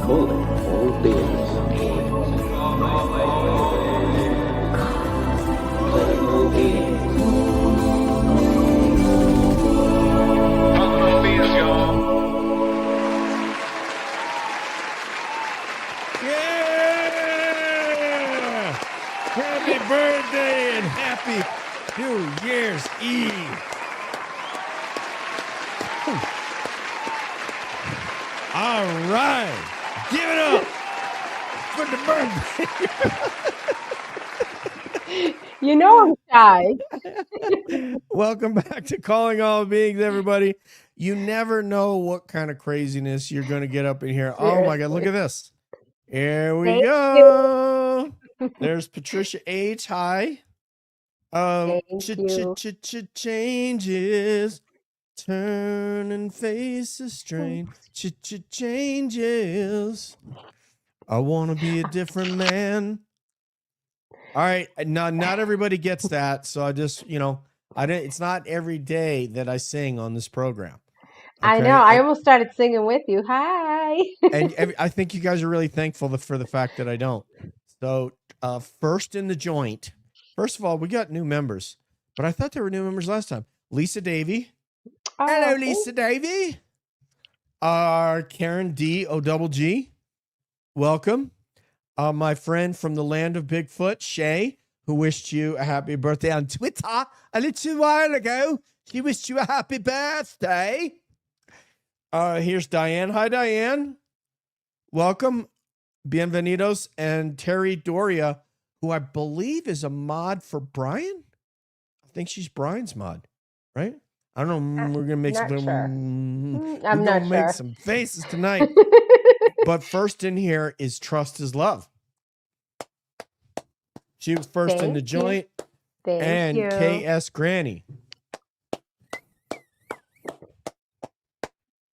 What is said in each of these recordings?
Calling all beings. Calling all beings. Calling all beings, y'all. Yeah! Happy birthday and happy New Year's Eve. All right. Give it up for the birthday. You know I'm shy. Welcome back to Calling All Beings, everybody. You never know what kind of craziness you're going to get up in here. Oh, my God. Look at this. Here we Thank go. There's Patricia H. Hi. Thank you. Changes. Turn and face the strain. Changes. I want to be a different man. All right. Not everybody gets that. So I just, it's not every day that I sing on this program. I Okay? know. I almost started singing with you. Hi. And I think you guys are really thankful for the fact that I don't. So first in the joint. First of all, we got new members, but I thought there were new members last time. Lisa Davey. Hello, Lisa Davey. Karen D. O-double-G. Welcome. My friend from the land of Bigfoot, Shay, who wished you a happy birthday on Twitter a little while ago. She wished you a happy birthday. Here's Diane. Hi, Diane. Welcome. Bienvenidos. And Terry Doria, who I believe is a mod for Brian. I think she's Brian's mod, right? I don't know. We're gonna make make some faces tonight. But first in here is Trust is Love. She was first in the joint. Thank you. KS Granny.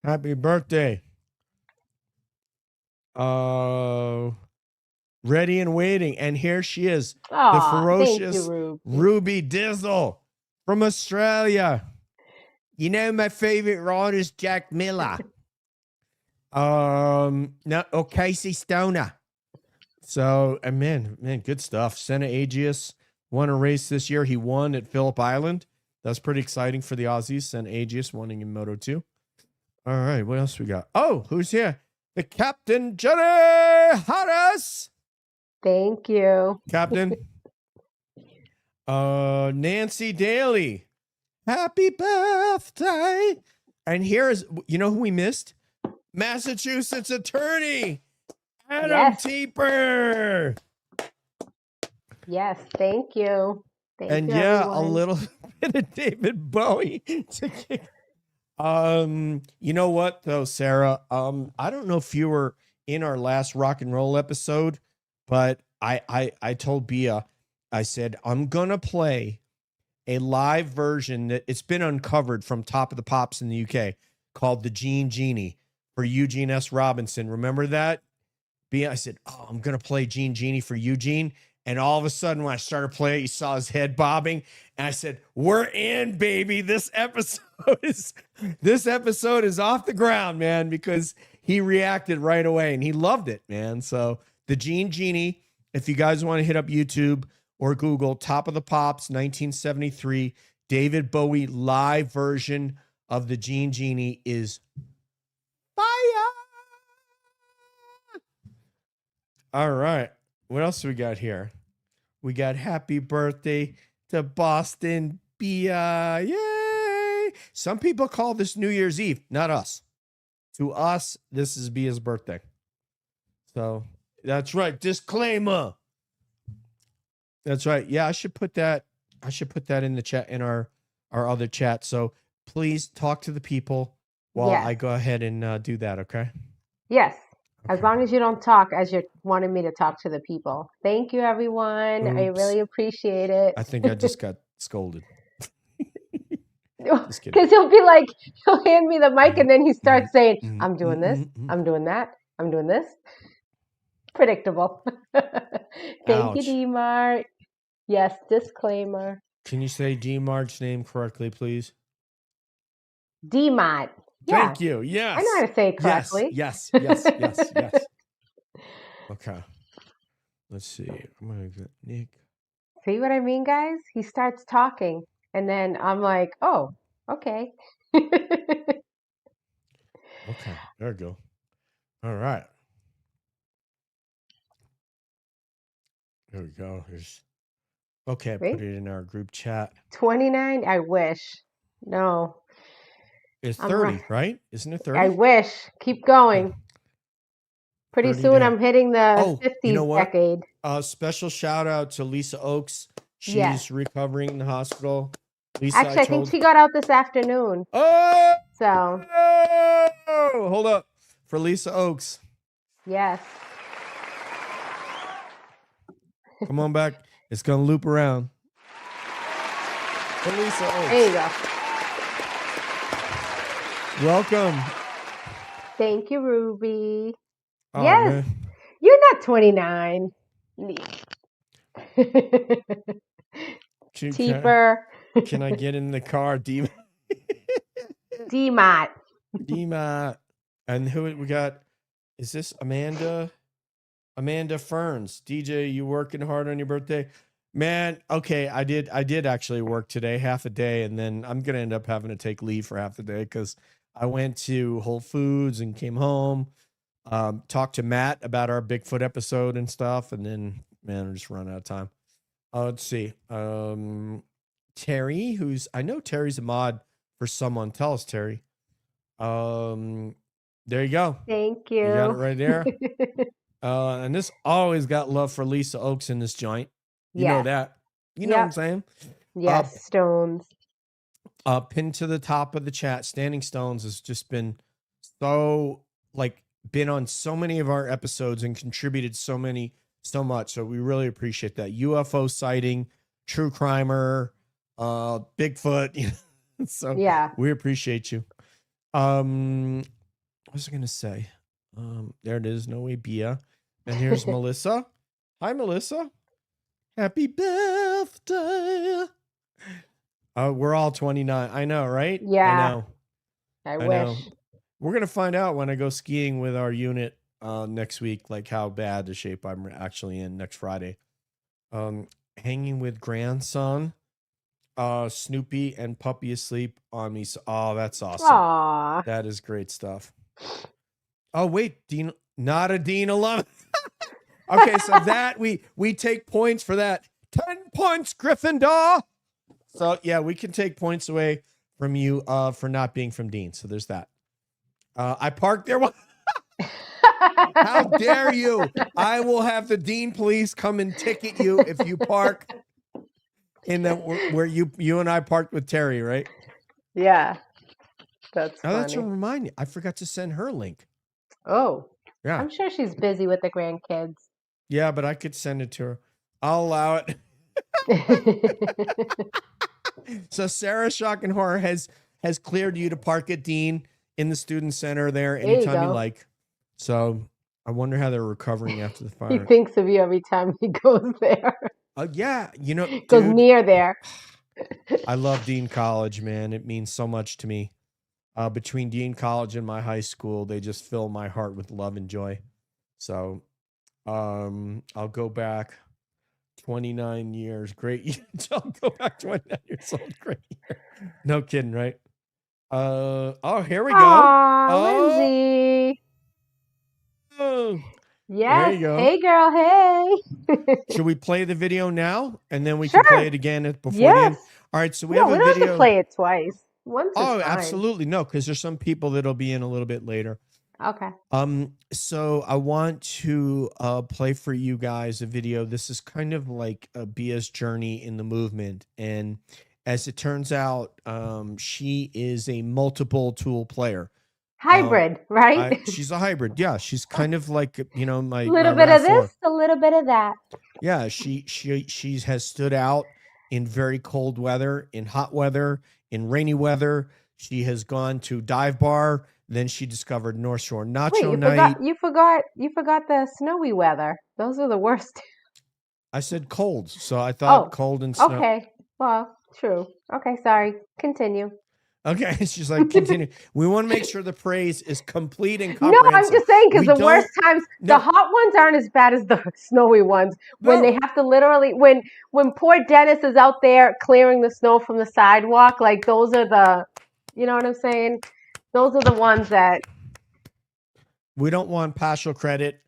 Happy birthday. Ready and waiting. And here she is. The ferocious Ruby Dizzle from Australia. You know, my favorite writer is Jack Miller. Casey Stoner. So, man, good stuff. Senna Agius won a race this year. He won at Phillip Island. That's pretty exciting for the Aussies. Senna Agius winning in Moto 2. All right, what else we got? Oh, who's here? The Captain Jenny Harris. Thank you. Captain. Nancy Daly. Happy birthday. And here is, you know who we missed? Massachusetts attorney, Adam Teeper. Yes, thank you. Thank you, everyone. A little bit of David Bowie. You know what though, Sarah? I don't know if you were in our last rock and roll episode, but I told Bia, I said, I'm gonna play a live version that it's been uncovered from Top of the Pops in the UK called the Gene Genie for Eugene S. Robinson. Remember that? Bia, I said, I'm gonna play Gene Genie for Eugene. And all of a sudden, when I started playing, you saw his head bobbing. And I said, we're in, baby. This episode is off the ground, man, because he reacted right away and he loved it, man. So the Gene Genie, if you guys want to hit up YouTube or Google, Top of the Pops, 1973, David Bowie live version of the Gene Genie is fire. All right. What else we got here? We got happy birthday to Boston Bia. Yay! Some people call this New Year's Eve, not us. To us, this is Bia's birthday. So that's right. Disclaimer. That's right. Yeah, I should put that in the chat, in our other chat. So please talk to the people while I go ahead and do that. Okay. Yes. As long as you don't talk as you're wanting me to talk to the people. Thank you, everyone. Oops. I really appreciate it. I think I just got scolded. Because he'll hand me the mic and then he starts saying, I'm doing this, I'm doing that, I'm doing this. Predictable. Thank you, D-Mart. Yes, disclaimer. Can you say D-Mart's name correctly, please? DMAT. Yeah, Thank you. Yes. I know how to say it correctly. Yes. Yes. Okay. Let's see. I'm gonna get Nick. See what I mean, guys? He starts talking, and then I'm like, oh, okay. Okay. There we go. All right. There we go. Okay, Wait, put it in our group chat. 29? I wish. No, It's I'm 30, right? Isn't it I 30? wish. Keep going. Pretty 30 soon to I'm hitting the Oh, you know 50s what? decade. Special shout out to Lisa Oakes. She's Yes. recovering in the hospital. Lisa, Actually, I think she got out this afternoon. Oh! So, Hold up. For Lisa Oakes. yes. Come on back. It's going to loop around. For Lisa Oakes. There you go. Welcome. Thank you, Ruby. Oh, yes. man. You're not 29. Teeper. Can I get in the car? DMAT. DMAT. And who we got? Is this Amanda? Amanda Ferns. DJ, you working hard on your birthday? Man, okay, I did actually work today, half a day, and then I'm gonna end up having to take leave for half the day because I went to Whole Foods and came home, talked to Matt about our Bigfoot episode and stuff, and then man, I'm just running out of time. Let's see. Terry, I know Terry's a mod for someone. Tell us, Terry. There you go. Thank you. You got it right there. And this always got love for Lisa Oakes in this joint. You know that. You know what I'm saying? Yes, Stones. Pinned to the top of the chat, Standing Stones has just been been on so many of our episodes and contributed so much. So we really appreciate that. UFO sighting, true crimer, Bigfoot. So yeah, we appreciate you. What was I gonna say? There it is, Noe Bia. And here's Melissa. Hi, Melissa. Happy birthday. We're all 29. I know, right? Yeah. I know. I wish. Know. We're gonna find out when I go skiing with our unit next week, like how bad the shape I'm actually in next Friday. Hanging with grandson, Snoopy and puppy asleep on me. So, oh, that's awesome. Aww. That is great stuff. Oh, wait, Dean, not a Dean alum. Okay, so that we take points for that. 10 points, Gryffindor. So yeah, we can take points away from you for not being from Dean. So there's that. I parked there. How dare you? I will have the Dean police come and ticket you if you park in the where you and I parked with Terry, right? Yeah. That's funny. That's what remind me. I forgot to send her a link. Oh. Yeah. I'm sure she's busy with the grandkids. Yeah, but I could send it to her. I'll allow it. So Sarah Shock and Horror has cleared you to park at Dean in the student center there anytime you like. So I wonder how they're recovering after the fire. He thinks of you every time he goes there. Yeah, you know, goes near there. I love Dean College, man. It means so much to me. Between Dean College and my high school, they just fill my heart with love and joy. So I'll go back 29 years. Great. I'll go back 29 years old. Great year. No kidding, right? Oh, here we go. Aww, Lindsay. Oh. Yes. There you go. Hey, girl. Hey. Should we play the video now? And then we can play it again before the end? All right. So we have a video. We don't have to play it twice. Once is fine. Absolutely. No, because there's some people that'll be in a little bit later. Okay. So I want to play for you guys a video. This is kind of like Bia's journey in the movement. And as it turns out, she is a multiple tool player. Hybrid, right? She's a hybrid. Yeah, she's kind of like, you know, my little bit of this, a little bit of that. Yeah, she has stood out in very cold weather, in hot weather, in rainy weather. She has gone to dive bar. Then she discovered North Shore Nacho Night. You forgot the snowy weather. Those are the worst. I said cold, so I thought Oh, cold and snow. okay. Well, true. Okay, sorry. Continue. Okay, she's like, continue. We want to make sure the praise is complete and No, I'm comprehensive. just saying because We the worst don't. times, the No, hot ones aren't as bad as the snowy ones. When they no. have to literally, when poor Dennis is out there clearing the snow from the sidewalk, like those are the, you know what I'm saying? Those are the ones that. We don't want partial credit.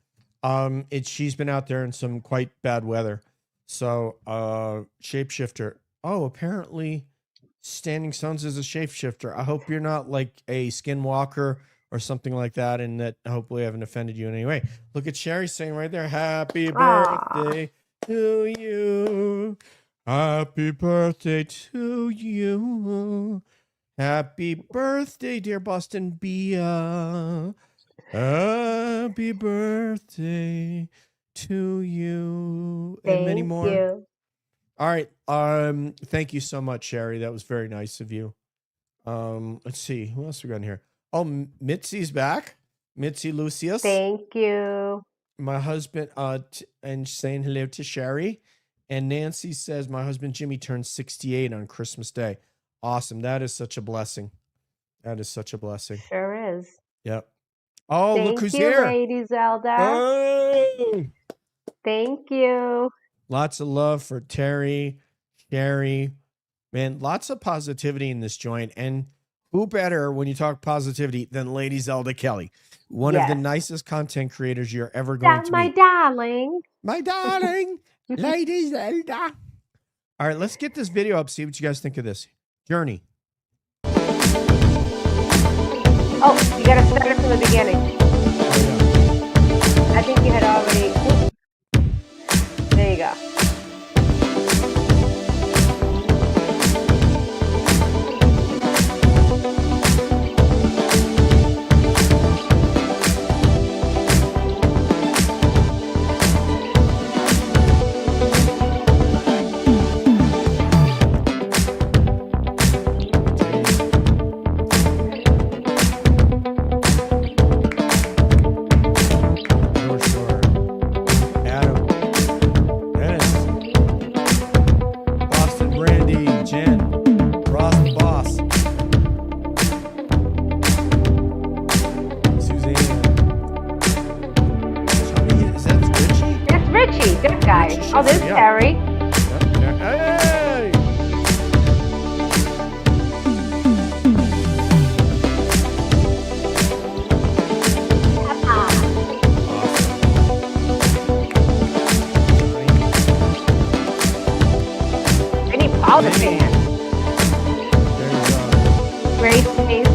She's been out there in some quite bad weather. So, shapeshifter. Oh, apparently, Standing Stones is a shapeshifter. I hope you're not like a skinwalker or something like that, and that hopefully I haven't offended you in any way. Look at Sherry saying right there, "Happy birthday to you. Happy birthday to you. Happy birthday, dear Boston Bia. Happy birthday to you," and many Thank more. you. All right. Thank you so much, Sherry. That was very nice of you. Let's see. Who else we got in here? Oh, Mitzi's back. Mitzi Lucius. Thank you. My husband, and saying hello to Sherry. And Nancy says, my husband Jimmy turned 68 on Christmas Day. Awesome. That is such a blessing. That is such a blessing. Sure is. Yep. Oh, look who's Thank you, here. Lady Zelda. Oh! Thank you. Lots of love for Terry, Sherry. Man, lots of positivity in this joint. And who better when you talk positivity than Lady Zelda Kelly? One of the Yes. nicest content creators you're ever going to My meet. darling. My darling, Lady Zelda. All right, let's get this video up, see what you guys think of this. Journey. Oh, you gotta start it from the beginning. Oh, I think you had already. There you go. North Shore. Adam. Dennis. Boston Brandy. Jen. Ross the Boss. Suzanne. Is that Richie? That's Richie, that guy. Richie Oh, there's Sheffer, yeah. Terry. Yep. Hey! Any Paula fan. There's Grace Face.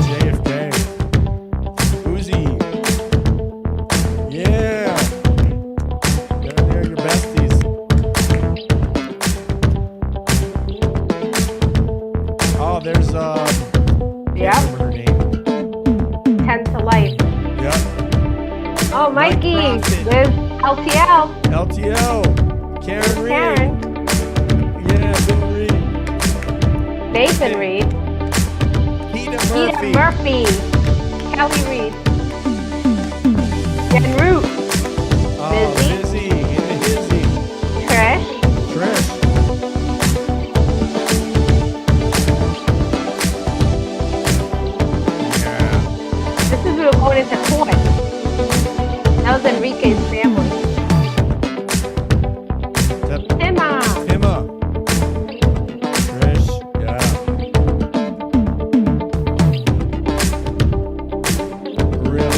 JFK. Uzi. Yeah. They're your besties. Oh, there's Yep. can't remember her name. 10 to life. Yep. Oh, Mike Mikey Profit. with LTL. LTO. Karen Reed. Karen. Yeah, Bill Reed. Nathan Reed. Peter Peter Murphy. Murphy. Kelly Reed. Jen Root. Oh, Busy. Busy. In the hizzy. Trish. Trish. Yeah. This is we were going into court. That was Enrique's family. Emma. Emma. Trish. Yeah. Real.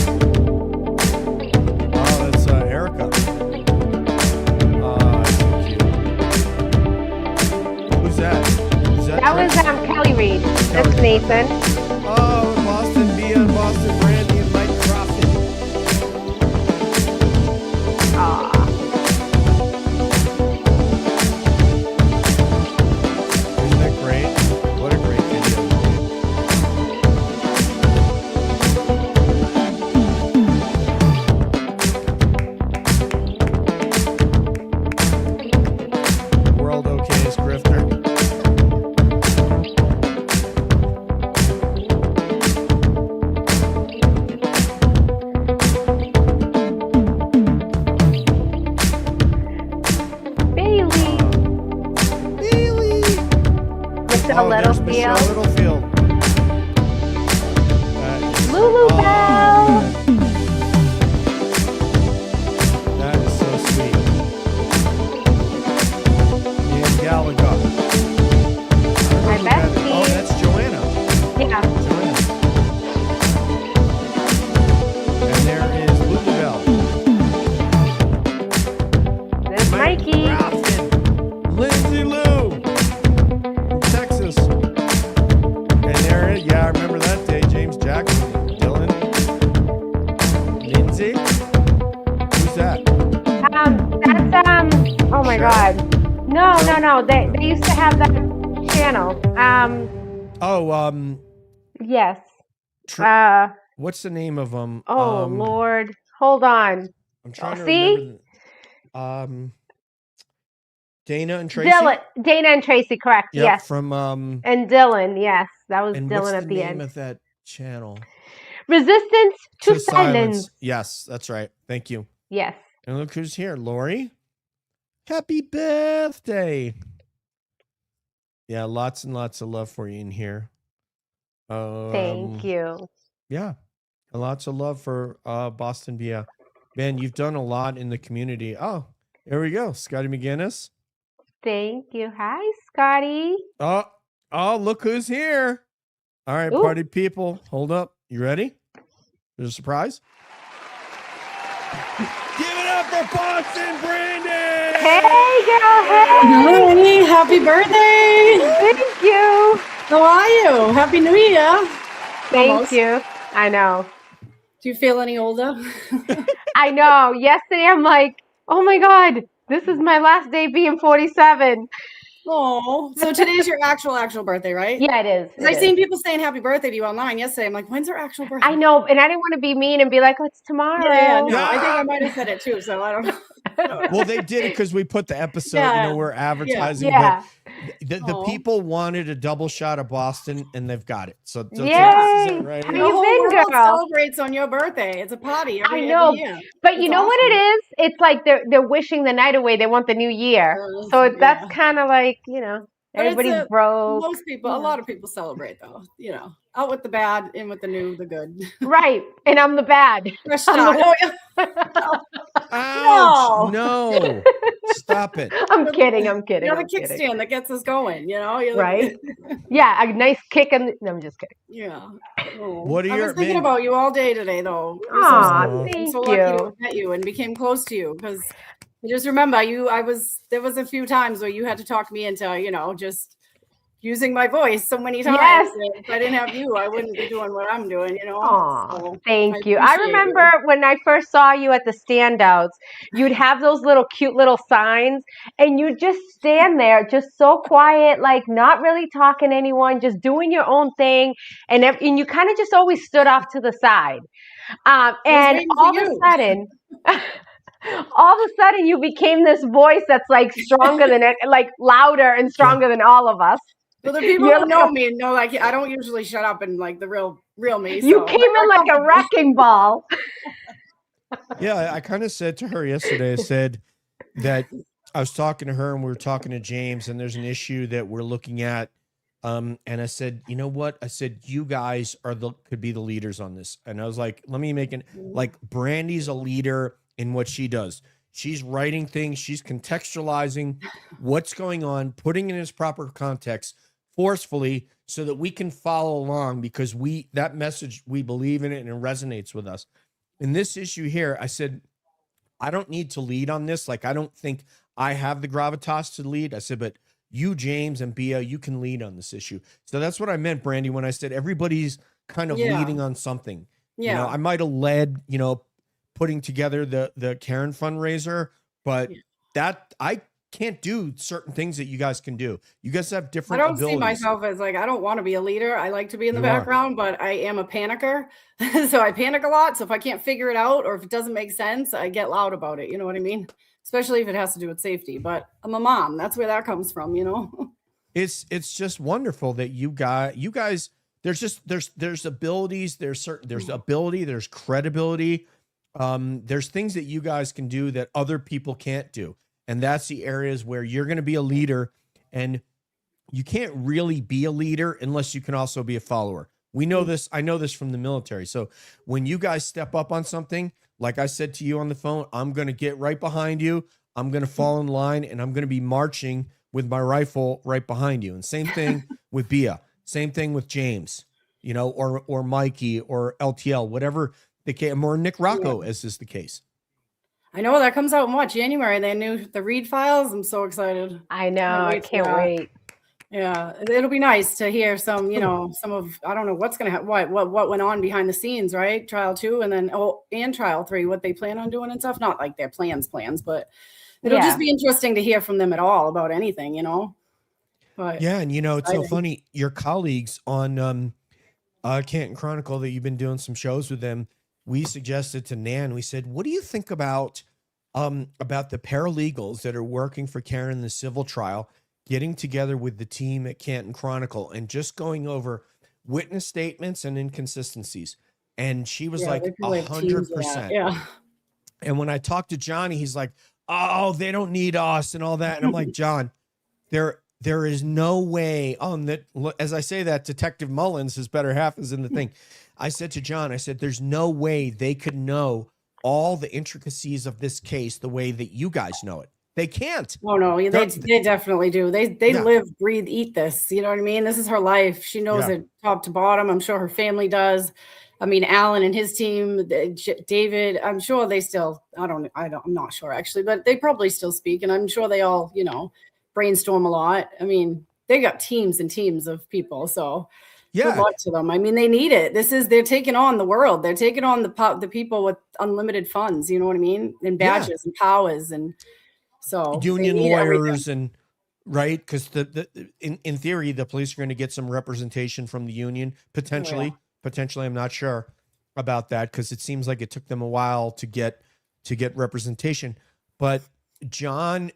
Oh, that's Erica. Oh, that's so cute. Who's that? Is that That was Trish? Kelly Reed. That's Kelly. Nathan. Oh, Boston Bia and Boston Brandy and Mike Profit. Aw. Isn't that great? What a great video. World OK's Grifter. Michelle there's Michelle Littlefield. Littlefield. Lulu Bell. That is so sweet. And Gallagher. My bestie. Oh, that's Joanna. Yeah. Joanna. And there is Lulu Bell. There's Mikey. Ralston. Lindsay Lou. From Texas. And there, yeah, I remember that day. James Jackson. Dylan. Lindsay. Who's that? That's oh my Cheryl? God. No. They used to have that channel. Yes. What's the name of them? Oh Lord. Hold on. I'm trying to See? remember. Dana and Tracy. Dana and Tracy, correct. Yep, Yes. from And Dylan, yes. That was and Dylan what's at the the name end. of that channel? Resistance to silence. Yes, that's right. Thank you. Yes. And look who's here, Lori. Happy birthday. Yeah, lots and lots of love for you in here. Thank you. Yeah, and lots of love for Boston Bia. Man, you've done a lot in the community. Oh, here we go. Scotty McGinnis. Thank you. Hi, Scotty. Oh, look who's here. All right, Ooh. party people. Hold up. You ready? There's a surprise. Give it up for Boston Brandon. Hey, girl. Hey. Hi, happy birthday. Thank you. How are you? Happy New Year. Thank Almost. you. I know. Do you feel any older? I know. Yesterday, I'm like, oh my God, this is my last day being 47. Oh, so today's your actual birthday, right? Yeah, it is. I've seen people saying happy birthday to you online yesterday. I'm like, when's her actual birthday? I know, and I didn't want to be mean and be like, oh, it's tomorrow. Yeah, no, I think I might have said it too, so I don't know. Well, they did it because we put the episode, Yeah. we're advertising. Yeah. But the people wanted a double shot of Boston, and they've got it. So this is Yay. it right How here. The you whole been, world girl? celebrates on your birthday. It's a party every know, year. But It's you know what awesome. it is? It's like they're wishing the night away. They want the new year. So that's kind of like, But everybody's broke. Most people, a lot of people celebrate though. Out with the bad, in with the new, the good. Right. And I'm the bad. Fresh start. Oh, yeah. Ouch! No, stop it. I'm kidding. I'm kidding. You're the I'm kidding. kickstand that gets us going, You're Right? Yeah, a nice kick. No, I'm just kidding. Yeah. Oh. What are I your was thinking man- about you all day today, though. You're Aw, so sweet. I'm thank so lucky to you. have met you and became close to you because I just remember there was a few times where you had to talk me into, just using my voice so many times. Yes. And if I didn't have you, I wouldn't be doing what I'm doing, Aw, So thank you. I appreciate remember when I first saw you at the standouts, you'd have those cute little signs, and you'd just stand there, just so quiet, like not really talking to anyone, just doing your own thing, and you kind of just always stood off to the side. And waiting for all of a you. sudden. All of a sudden, you became this voice that's like stronger than it, like louder and stronger than all of us. Well, the people You're who like know me know, I don't usually shut up and like the real me. You so came in like a wrecking ball. Yeah, I kind of said to her yesterday, I said that I was talking to her and we were talking to James, and there's an issue that we're looking at. And I said, you know what? I said, you guys could be the leaders on this. And I was like, let me make like Brandy's a leader in what she does. She's writing things. She's contextualizing what's going on, putting it in its proper context forcefully so that we can follow along because that message, we believe in it and it resonates with us. In this issue here, I said, I don't need to lead on this. Like, I don't think I have the gravitas to lead. I said, but you, James and Bia, you can lead on this issue. So that's what I meant, Brandy, when I said everybody's kind of leading on something. Yeah. I might have led, putting together the Karen fundraiser, but that I can't do certain things that you guys can do. You guys have different I don't abilities. see myself as I don't want to be a leader. I like to be in the You are. background, but I am a panicker. So I panic a lot. So if I can't figure it out or if it doesn't make sense, I get loud about it. You know what I mean? Especially if it has to do with safety. But I'm a mom. That's where that comes from, It's just wonderful that you guys there's abilities, there's ability, there's credibility. There's things that you guys can do that other people can't do. And that's the areas where you're going to be a leader. And you can't really be a leader unless you can also be a follower. We know this. I know this from the military. So when you guys step up on something, like I said to you on the phone, I'm going to get right behind you. I'm going to fall in line and I'm going to be marching with my rifle right behind you. And same thing with Bia, same thing with James, you know, or Mikey or LTL, whatever the case, or Nick Rocco, as is the case. I know that comes out in what, January? They knew the Reed files. I'm so excited. I know. I can't wait. Yeah, it'll be nice to hear some, you know, some of, I don't know what's going to happen, what went on behind the scenes, right? Trial 2 and then, and trial 3, what they plan on doing and stuff. Not like their plans, but it'll just be interesting to hear from them at all about anything, you know? But yeah. And you know, it's so funny. Your colleagues on Canton Chronicle that you've been doing some shows with them, we suggested to Nan, we said, what do you think about the paralegals that are working for Karen in the civil trial, getting together with the team at Canton Chronicle and just going over witness statements and inconsistencies? And she was like 100%. Yeah. And when I talked to Johnny, he's like, oh, they don't need us and all that. And I'm like, John, there is no way on that. As I say that, Detective Mullins, his better half, is in the thing. I said to John, I said, there's no way they could know all the intricacies of this case the way that you guys know it. They can't. Oh no, they definitely do. They live, breathe, eat this. You know what I mean? This is her life. She knows it top to bottom. I'm sure her family does. I mean, Alan and his team, David, I'm sure they still, I'm not sure actually, but they probably still speak. And I'm sure they all, you know, brainstorm a lot. I mean, they got teams and teams of people. So good luck to them. I mean, they need it. They're taking on the world. They're taking on the people with unlimited funds. You know what I mean? And badges and powers and so union lawyers and right. Cause in theory, the police are going to get some representation from the union potentially. I'm not sure about that, cause it seems like it took them a while to get representation, but John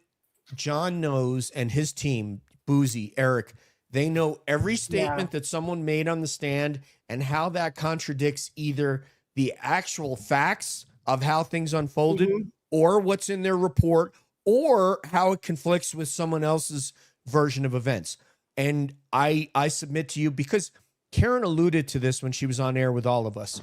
knows, and his team, Boozy, Eric, they know every statement that someone made on the stand and how that contradicts either the actual facts of how things unfolded or what's in their report or how it conflicts with someone else's version of events. And I submit to you, because Karen alluded to this when she was on air with all of us.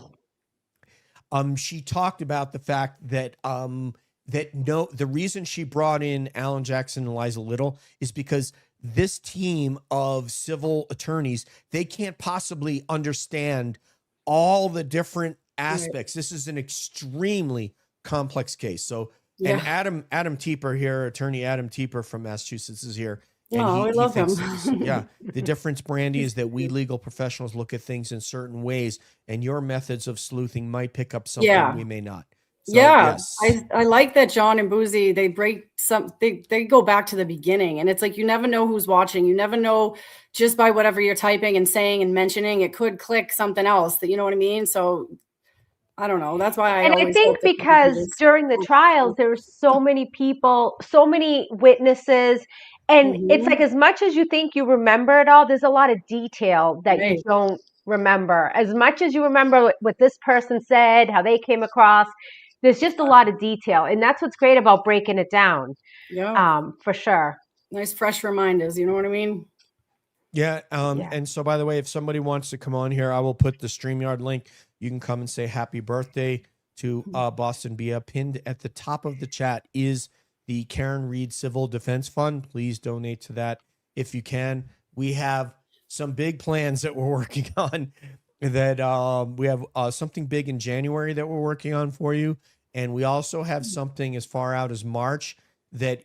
She talked about the fact that the reason she brought in Alan Jackson and Eliza Little is because this team of civil attorneys, they can't possibly understand all the different aspects. This is an extremely complex case. So, and Adam Tieper here, attorney Adam Tieper from Massachusetts, is here. Oh, we love him. The difference, Brandy, is that we legal professionals look at things in certain ways, and your methods of sleuthing might pick up something we may not. So, yes. I like that John and Boozy, they go back to the beginning, and it's like you never know who's watching. You never know, just by whatever you're typing and saying and mentioning, it could click something else that, you know what I mean? So I don't know. That's why I think because during the trials there were so many people, so many witnesses, and it's like, as much as you think you remember it all, there's a lot of detail that you don't remember. As much as you remember what this person said, how they came across, there's just a lot of detail, and that's what's great about breaking it down. For sure. Nice fresh reminders, you know what I mean? And so, by the way, if somebody wants to come on here, I will put the StreamYard link. You can come and say happy birthday to Boston Bia. Pinned at the top of the chat is the Karen Reed Civil Defense Fund. Please donate to that if you can. We have some big plans that we're working on. That we have something big in January that we're working on for you. And we also have something as far out as March that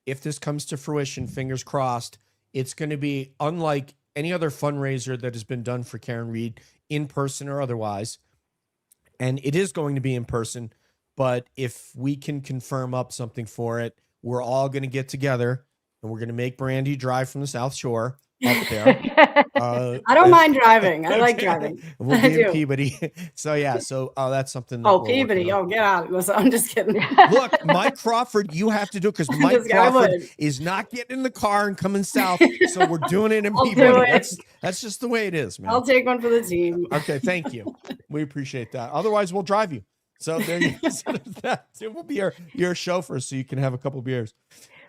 if this comes to fruition, fingers crossed, it's going to be unlike any other fundraiser that has been done for Karen Reed, in person or otherwise. And it is going to be in person, but if we can confirm up something for it, we're all going to get together and we're going to make Brandy drive from the South Shore up there. I don't mind driving. I like driving. We'll be in Peabody. So that's something. That Peabody. Oh, get out. I'm just kidding. Look, Mike Crawford, you have to do it, because Mike Crawford is not getting in the car and coming south. So we're doing it in Peabody. That's just the way it is, man. I'll take one for the team. Okay, thank you. We appreciate that. Otherwise, we'll drive you. So there you go. It will be your chauffeur, so you can have a couple beers.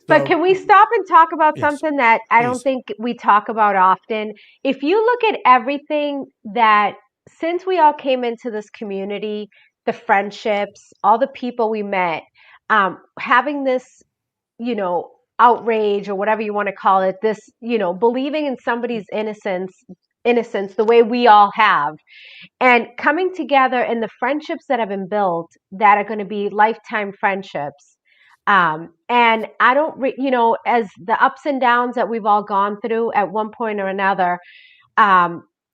But can we stop and talk about something that I don't please. think we talk about often? If you look at everything that, since we all came into this community, the friendships, all the people we met, having this, outrage or whatever you want to call it, this, believing in somebody's innocence the way we all have, and coming together in the friendships that have been built that are going to be lifetime friendships. And I don't, as the ups and downs that we've all gone through at one point or another,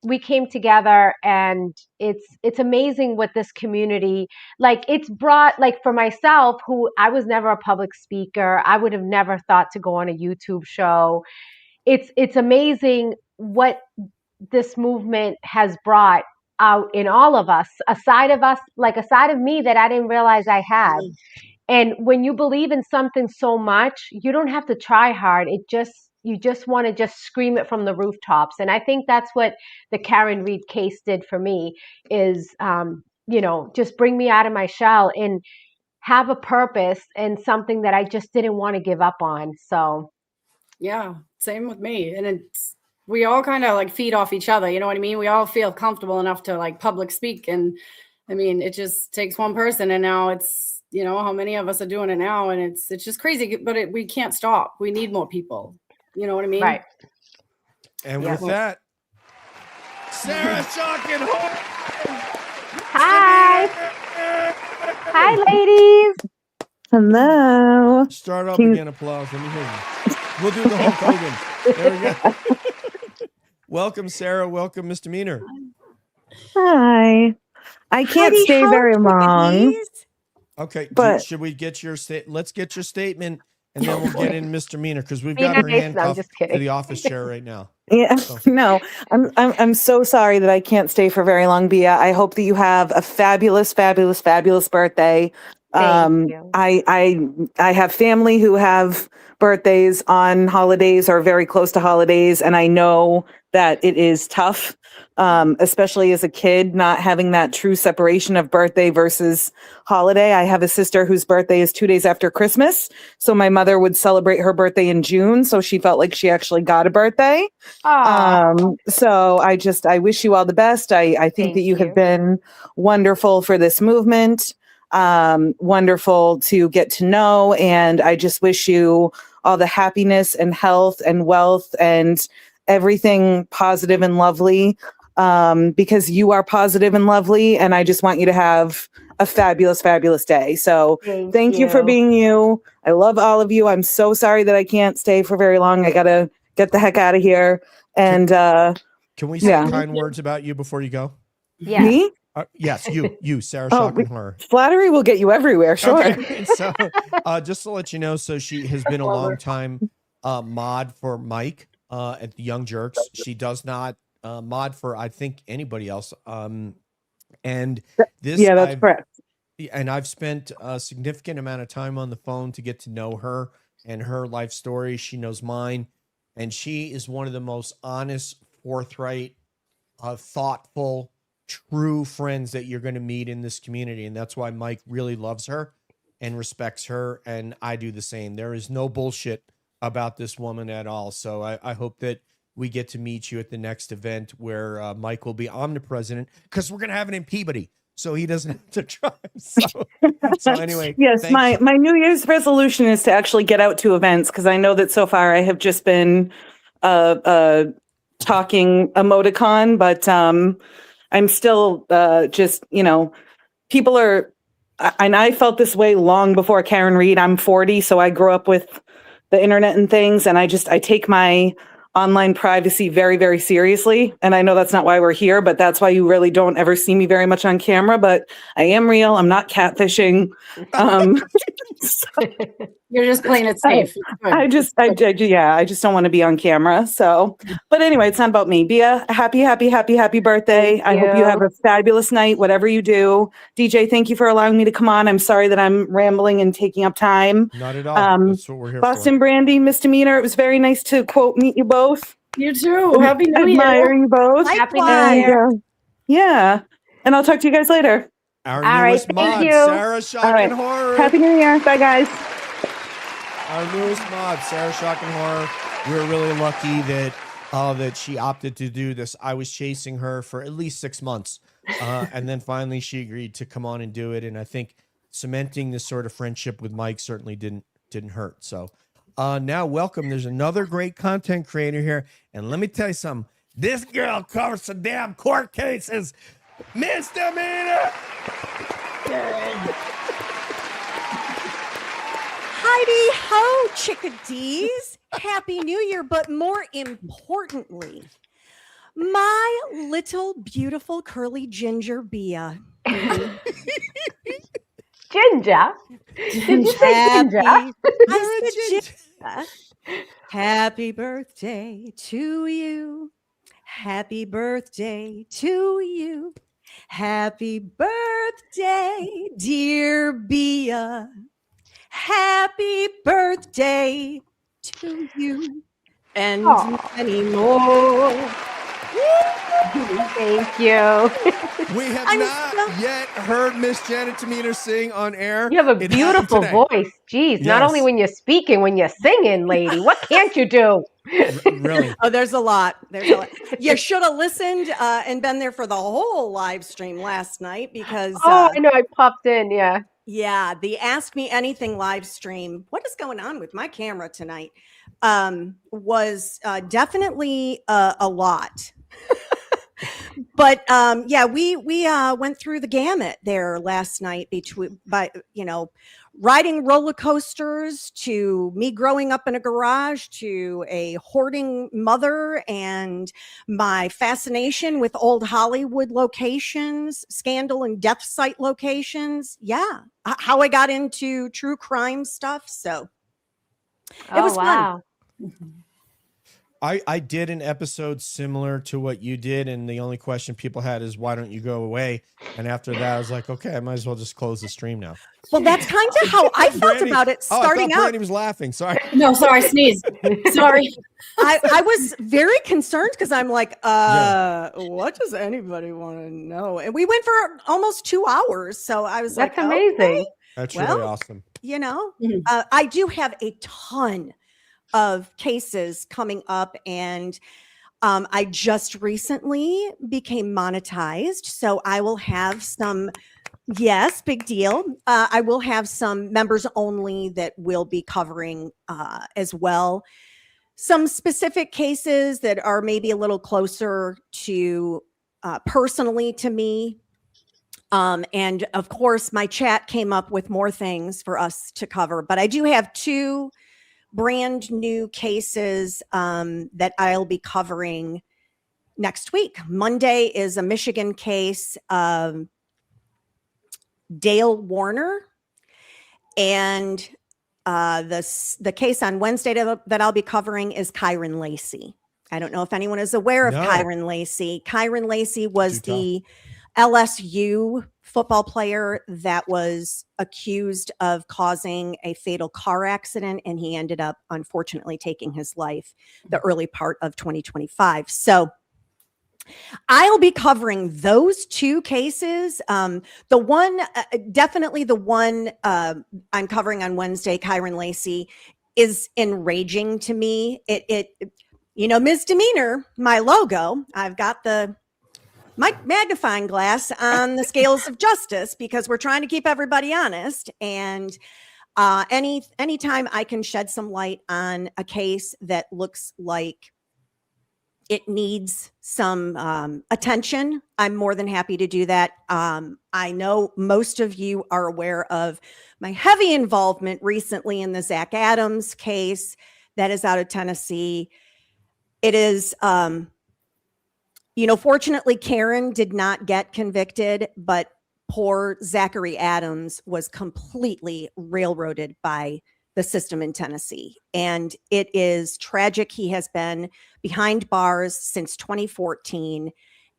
we came together, and it's amazing what this community, like, it's brought, like, for myself, who I was never a public speaker, I would have never thought to go on a YouTube show. It's amazing what this movement has brought out in all of us, a side of me that I didn't realize I had. And when you believe in something so much, you don't have to try hard. You just want to just scream it from the rooftops. And I think that's what the Karen Reed case did for me, is, just bring me out of my shell and have a purpose and something that I just didn't want to give up on. So. Yeah, same with me. And we all kind of like feed off each other. You know what I mean? We all feel comfortable enough to like public speak. And I mean, it just takes one person, and now it's, how many of us are doing it now, and it's just crazy, but we can't stop. We need more people. You know what I mean? Right. And with that, Sarah Schockenhorn. Hi. Hi, ladies. Hello. Start up again, applause. Let me hear you. We'll do the Hulk Hogan. There we go. Welcome, Sarah. Welcome, Misdemeanor. Hi. I can't stay very long. Okay, but should we get your let's get your statement, and then we'll get in Misdemeanor, because we've got her handcuffed to the office chair right now. Yeah, no, I'm so sorry that I can't stay for very long, Bia. I hope that you have a fabulous, fabulous, fabulous birthday. Thank you. I have family who have birthdays on holidays or very close to holidays, and I know that it is tough, especially as a kid, not having that true separation of birthday versus holiday. I have a sister whose birthday is 2 days after Christmas, so my mother would celebrate her birthday in June, so she felt like she actually got a birthday. So I wish you all the best. I think that you have been wonderful for this movement. Wonderful to get to know, and I just wish you all the happiness and health and wealth and everything positive and lovely, because you are positive and lovely, and I just want you to have a fabulous, fabulous day. So thank you for being you. I love all of you. I'm so sorry that I can't stay for very long. I gotta get the heck out of here. And can we say kind words about you before you go? Yeah. Me? Yes, you, Sarah Schockenhorn. Flattery will get you everywhere, sure. Okay. So, just to let you know, so she has been a long time mod for Mike at the Young Jerks. She does not mod for, I think, anybody else. And this, that's correct. And I've spent a significant amount of time on the phone to get to know her and her life story. She knows mine, and she is one of the most honest, forthright, thoughtful, true friends that you're going to meet in this community. And that's why Mike really loves her and respects her. And I do the same. There is no bullshit about this woman at all. So I hope that we get to meet you at the next event where Mike will be omnipresent, because we're going to have it in Peabody, so he doesn't have to drive. So anyway. Yes, my New Year's resolution is to actually get out to events, because I know that so far I have just been talking emoticon, but I'm still just, people are, and I felt this way long before Karen Reed. I'm 40, so I grew up with the internet and things, and I take my online privacy very, very seriously. And I know that's not why we're here, but that's why you really don't ever see me very much on camera, but I am real. I'm not catfishing. You're just playing it safe. I just don't want to be on camera. So, but anyway, it's not about me. Bia, happy birthday. I hope you have a fabulous night, whatever you do. DJ, thank you for allowing me to come on. I'm sorry that I'm rambling and taking up time. Not at all. That's what we're here Boston Brandy, Misdemeanor, it was very nice to meet you both. You too. Happy New Year. Admire you both. Happy New Year. Yeah. And I'll talk to you guys later. Our all newest right, mod, thank you. Sarah Schockenhorn. Happy New Year. Bye, guys. our newest mod, Sarah Shock and Horror. We're really lucky that she opted to do this. I was chasing her for at least 6 months, and then finally she agreed to come on and do it. And I think cementing this sort of friendship with Mike certainly didn't hurt. So now welcome. There's another great content creator here, and let me tell you something. This girl covers some damn court cases. Misdemeanor. Heidi ho, chickadees. Happy New Year, but more importantly, my little beautiful curly ginger Bia. Ginger? Did you say ginger? I said ginger. Happy birthday to you. Happy birthday to you. Happy birthday, dear Bia. Happy birthday to you and many more. Thank you. We have not yet heard Miss Janet Demeanor sing on air. You have a beautiful voice. Jeez, not only when you're speaking, when you're singing, lady. What can't you do? Really? Oh, there's a lot. You should have listened and been there for the whole live stream last night because. I know. I popped in. Yeah. Yeah, the Ask Me Anything live stream. What is going on with my camera tonight? Was definitely a lot. But yeah, we went through the gamut there last night riding roller coasters to me growing up in a garage to a hoarding mother and my fascination with old Hollywood locations, scandal and death site locations. Yeah, how I got into true crime stuff. So it was fun. I did an episode similar to what you did, and the only question people had is, why don't you go away? And after that, I was like, okay, I might as well just close the stream now. Well, that's kind of how I felt about it starting out. Brandy was laughing. Sorry. No, sorry, I sneezed. Sorry. I was very concerned because I'm like, what does anybody want to know? And we went for almost 2 hours. So I was that's amazing. Okay. That's really awesome. I do have a ton of cases coming up, and I just recently became monetized, so I will have some. Yes, big deal. I will have some members only that will be covering as well. Some specific cases that are maybe a little closer to personally to me. And of course, my chat came up with more things for us to cover, but I do have 2 brand new cases that I'll be covering next week. Monday is a Michigan case, Dale Warner, and the case on Wednesday that I'll be covering is Kyron Lacey. I don't know if anyone is aware of Kyron Lacey. Kyron Lacey was the LSU football player that was accused of causing a fatal car accident, and he ended up unfortunately taking his life the early part of 2025. So I'll be covering those 2 cases. The one, definitely the one I'm covering on Wednesday, Kyron Lacey, is enraging to me. Misdemeanor, my logo, I've got my magnifying glass on the scales of justice because we're trying to keep everybody honest. And anytime I can shed some light on a case that looks like it needs some attention, I'm more than happy to do that. I know most of you are aware of my heavy involvement recently in the Zach Adams case that is out of Tennessee. It is, fortunately, Karen did not get convicted, but poor Zachary Adams was completely railroaded by the system in Tennessee. And it is tragic. He has been behind bars since 2014.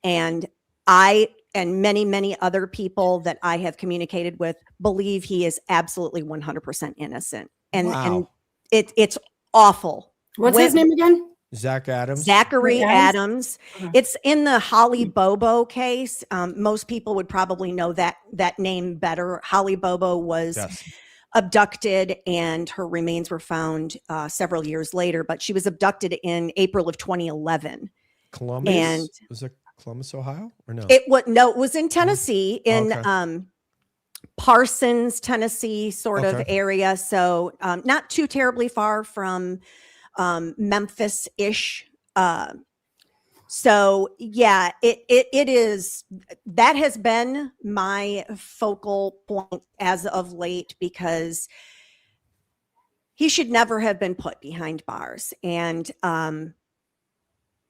And I and many, many other people that I have communicated with believe he is absolutely 100% innocent. And it's awful. What's his name again? Zachary Adams. It's in the Holly Bobo case. Most people would probably know that name better. Holly Bobo was abducted, and her remains were found several years later. But she was abducted in April of 2011. Columbus? And was it Columbus, Ohio, or no? It was in Tennessee, in Okay. Parsons, Tennessee sort of Okay. area. So not too terribly far from Memphis-ish. So yeah, it is, that has been my focal point as of late, because he should never have been put behind bars, and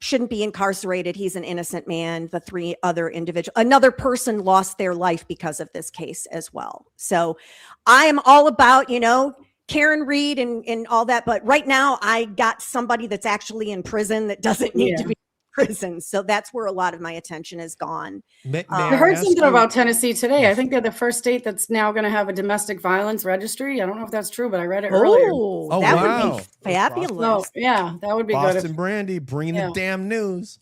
shouldn't be incarcerated. He's an innocent man. The three other individuals, another person lost their life because of this case as well. So I am all about, Karen Reed and all that. But right now I got somebody that's actually in prison that doesn't need to be in prison. So that's where a lot of my attention has gone. I heard something about Tennessee today. I think they're the first state that's now going to have a domestic violence registry. I don't know if that's true, but I read it earlier. Oh, that would be fabulous. Oh, yeah, that would be Boston good. Brandy, bringing the damn news.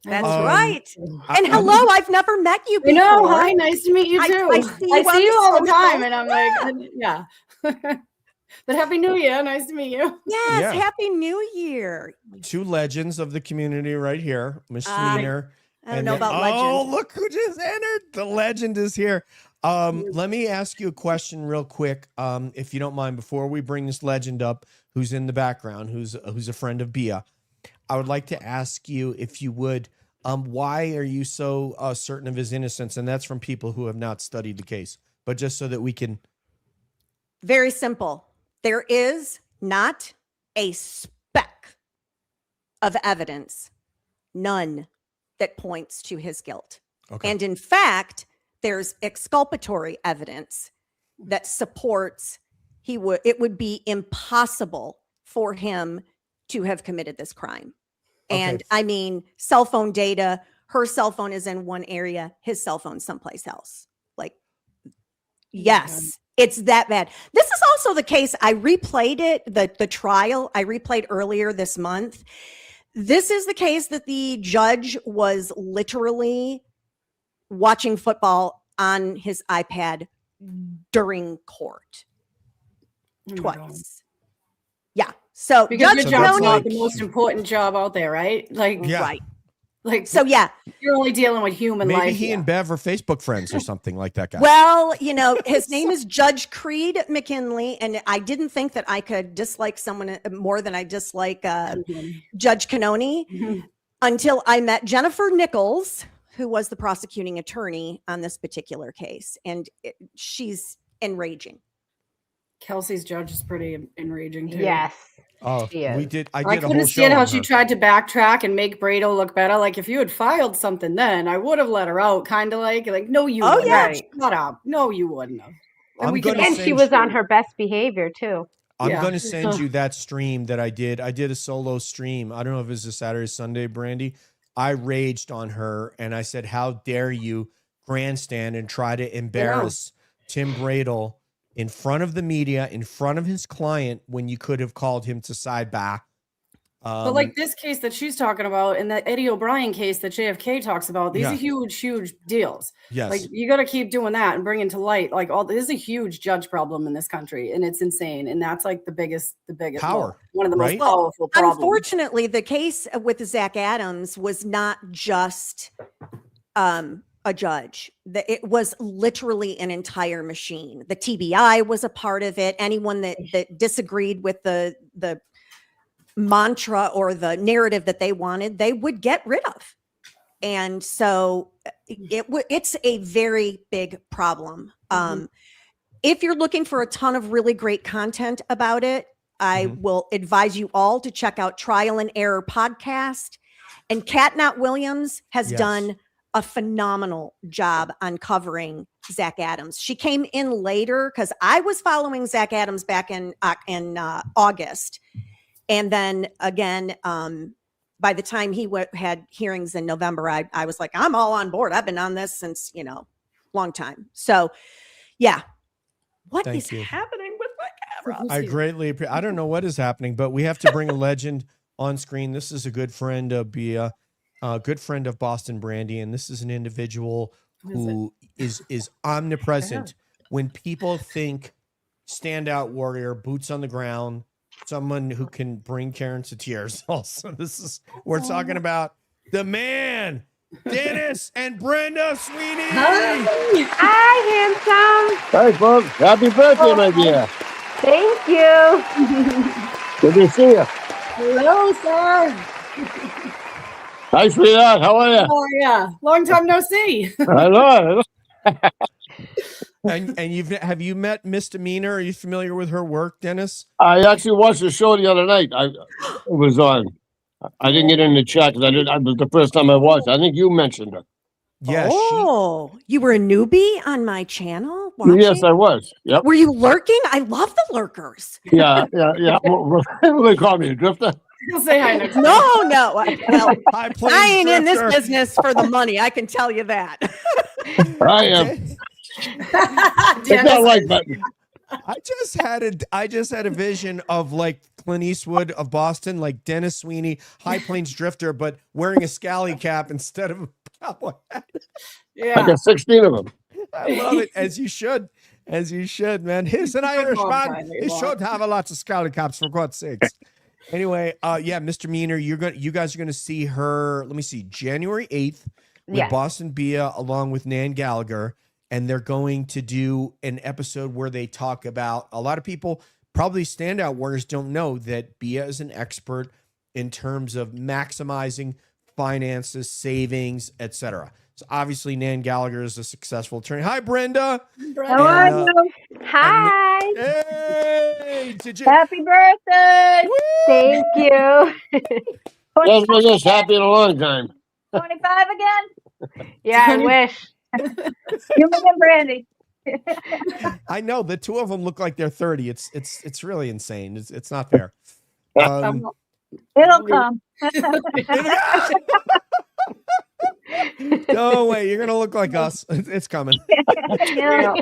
That's right. And hello, I've never met you before. No, hi, nice to meet you too. I see you all the time, and I'm like, yeah. But Happy New Year. Nice to meet you. Yes, Happy New Year. Two legends of the community right here, Miss Schweener. I don't know about legend. Oh, look who just entered. The legend is here. Let me ask you a question real quick, if you don't mind, before we bring this legend up, who's in the background, who's a friend of Bia. I would like to ask you, if you would, why are you so certain of his innocence? And that's from people who have not studied the case, but just so that we can. Very simple. There is not a speck of evidence, none, that points to his guilt. Okay. And in fact, there's exculpatory evidence that supports it would be impossible for him to have committed this crime. And I mean, cell phone data, her cell phone is in one area, his cell phone someplace else. Like, yes, it's that bad. This is also the case. I replayed it, the trial I replayed earlier this month. This is the case that the judge was literally watching football on his iPad during court twice. Yeah. So because Judge your job's Coney, not the most important job out there, right? Like, right. Like, so yeah, you're only dealing with human life. Maybe he and Bev are Facebook friends or something like that guy. Well, his name is Judge Creed McKinley, and I didn't think that I could dislike someone more than I dislike Judge Canoni until I met Jennifer Nichols, who was the prosecuting attorney on this particular case, and she's enraging. Kelsey's judge is pretty enraging too. Yes. Oh, I did I a whole couldn't show stand how on she her. tried to backtrack and make Brado look better. Like, if you had filed something then, I would have let her out. Kind of like, no, you wouldn't. yeah. Shut up. No, you wouldn't have. And she was on her best behavior too. I'm going to send you that stream that I did. I did a solo stream. I don't know if it was a Saturday, Sunday, Brandy. I raged on her and I said, how dare you grandstand and try to embarrass Tim Bradle in front of the media, in front of his client, when you could have called him to side back. But like this case that she's talking about, and that Eddie O'Brien case that JFK talks about, these are huge, huge deals. Yes. Like, you got to keep doing that and bringing to light, like, this is a huge judge problem in this country, and it's insane. And that's like the biggest power, one of the most powerful problems. Unfortunately, the case with Zach Adams was not just a judge. It was literally an entire machine. The TBI was a part of it. Anyone that disagreed with the mantra or the narrative that they wanted, they would get rid of. And so it's a very big problem. If you're looking for a ton of really great content about it, I will advise you all to check out Trial and Error podcast. And Kat Knott Williams has done a phenomenal job on covering Zach Adams. She came in later because I was following Zach Adams back in August. And then again, by the time he had hearings in November, I was like, I'm all on board. I've been on this since, long time. So yeah. What is happening with my camera? I greatly appreciate. I don't know what is happening, but we have to bring a legend on screen. This is a good friend of Bia, a good friend of Boston Brandy, and this is an individual who is omnipresent. When people think standout warrior, boots on the ground, someone who can bring Karen to tears. Also, we're talking about the man, Dennis and Brenda Sweeney. Hi, handsome. Hey, folks. Happy birthday, my dear. Thank you. Good to see you. Hello, sir. Hi, sweetheart. How are you? Oh yeah, long time no see. I know. And have you met Misdemeanor? Are you familiar with her work, Dennis? I actually watched the show the other night. It was on. I didn't get in the chat because it was the first time I watched. I think you mentioned her. Yes. Oh, you were a newbie on my channel? Yes, I was. Yep. Were you lurking? I love the lurkers. Yeah. What do they call me, a drifter? He'll say hi next time. No. Well, High Plains I ain't in this drifter. business for the money. I can tell you that. I am. It's not like that. I just had a vision of like Clint Eastwood of Boston, like Dennis Sweeney, High Plains drifter, but wearing a scally cap instead of a cowboy hat. I Yeah. got 16 of them. I love it, as you should, man. He's an Irishman. He should have a lot of scally caps, for God's sakes. Anyway, Misdemeanor, you guys are gonna see her. Let me see, January 8th with Yes. Boston Bia along with Nan Gallagher, and they're going to do an episode where they talk about, a lot of people, probably standout warriors, don't know that Bia is an expert in terms of maximizing finances, savings, etc. So obviously Nan Gallagher is a successful attorney. Hi, Brenda. Hello. Hi. Hey, did you? Happy birthday. Thank you. Yes, been this happy in a long time. 25 again? Yeah, I wish. You and Brandy. I know the two of them look like they're 30. It's really insane. It's not fair. It'll come. No way, you're gonna look like us. It's coming. Yeah.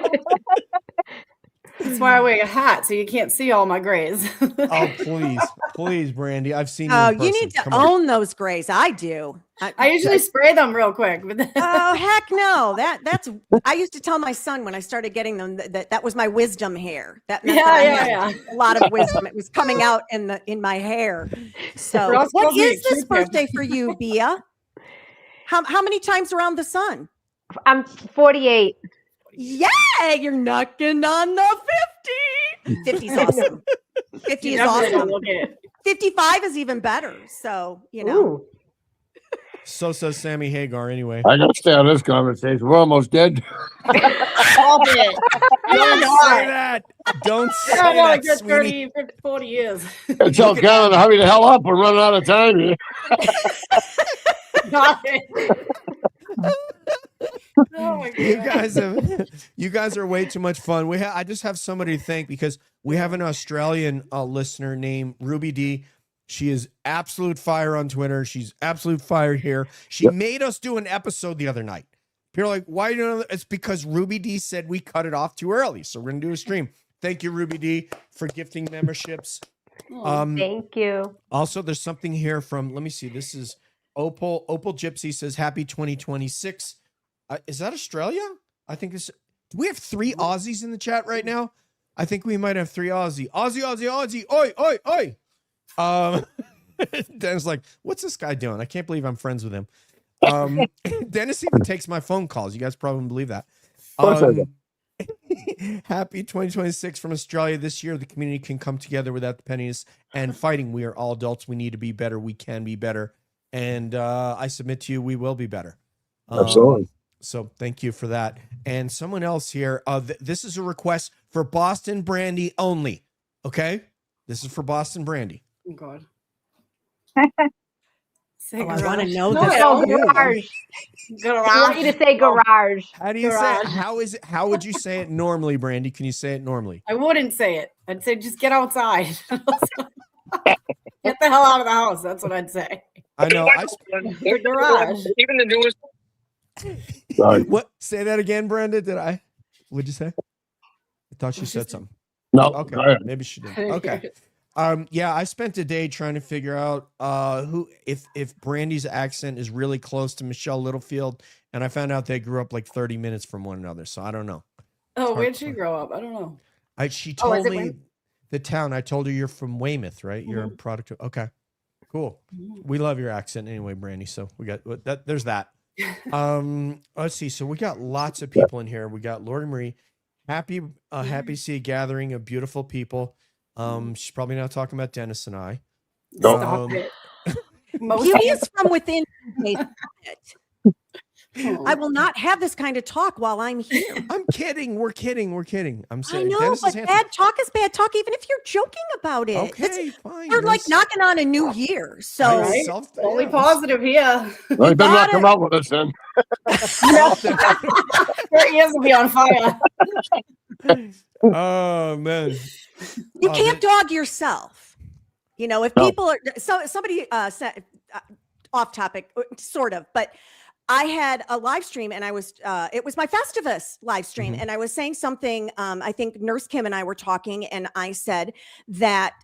That's why I wear a hat so you can't see all my grays. Oh, please, Brandy. I've seen you. Oh, in you person. need to Come on. own those grays. I do. I usually spray them real quick. But Oh heck no! That's. I used to tell my son when I started getting them that was my wisdom hair. That meant that I had a lot of wisdom. It was coming out in my hair. So, Ross what calls me is a this Cupid. birthday for you, Bia? How many times around the sun? I'm 48. Yay! You're knocking on the 50. 50 is awesome. 50 is awesome. 55 is even better. So you know. Ooh. So says Sammy Hagar. Anyway, I gotta stay on this conversation. We're almost dead. Stop it. don't say that. Don't say I know, that, a good sweetie. 30, 50, 40 years. Tell Karen to hurry the hell up. We're running out of time here. Stop it. Oh my God. You guys are way too much fun. I just have somebody to thank because we have an Australian listener named Ruby D. She is absolute fire on Twitter. She's absolute fire here. She made us do an episode the other night. People are like, why you know? It's because Ruby D said we cut it off too early. So we're going to do a stream. Thank you, Ruby D, for gifting memberships. Thank you. Also, there's something here from, let me see. This is Opal Gypsy says, happy 2026. Is that Australia? I think this. Do we have 3 Aussies in the chat right now? I think we might have 3 Aussie. Aussie. Oi. Dennis like, what's this guy doing? I can't believe I'm friends with him. Dennis even takes my phone calls. You guys probably wouldn't believe that. Happy 2026 from Australia. This year, the community can come together without the pennies and fighting. We are all adults. We need to be better. We can be better. And I submit to you, we will be better. Absolutely. So thank you for that. And someone else here. This is a request for Boston Brandy only. Okay? This is for Boston Brandy. Oh, God. I want to know this. No, garage. I want you to say garage. How do you say it? How is it? How would you say it normally, Brandy? Can you say it normally? I wouldn't say it. I'd say just get outside. Get the hell out of the house. That's what I'd say. I know. The garage. Even the newest. Sorry. What? Say that again, Brenda. Did I? What'd you say? I thought she said something. No. Okay. Maybe she did. Okay. Yeah, I spent a day trying to figure out if Brandy's accent is really close to Michelle Littlefield, and I found out they grew up like 30 minutes from one another. So I don't know. Oh, where'd she grow up? I don't know. She Oh, told is it me Weymouth? the town. I told her you're from Weymouth, right? You're a product of, okay. Cool. We love your accent anyway, Brandy. So we got that. There's that. Let's see. So we got lots of people in here. We got Lori Marie. Happy to see a gathering of beautiful people. She's probably not talking about Dennis and I. Stop it. Beauty is from within. I will not have this kind of talk while I'm here. I'm kidding. We're kidding. I'm I saying know, Dennis but is bad talk is bad talk, even if you're joking about it. okay, fine. You're like knocking on a new year. So Right? Only positive here. Well, you better not come out with us then. Your ears will be on fire. Oh man, you can't dog yourself. You know, if people are somebody said off topic, sort of, but I had a live stream and I was, it was my Festivus live stream. And I was saying something, I think Nurse Kim and I were talking and I said that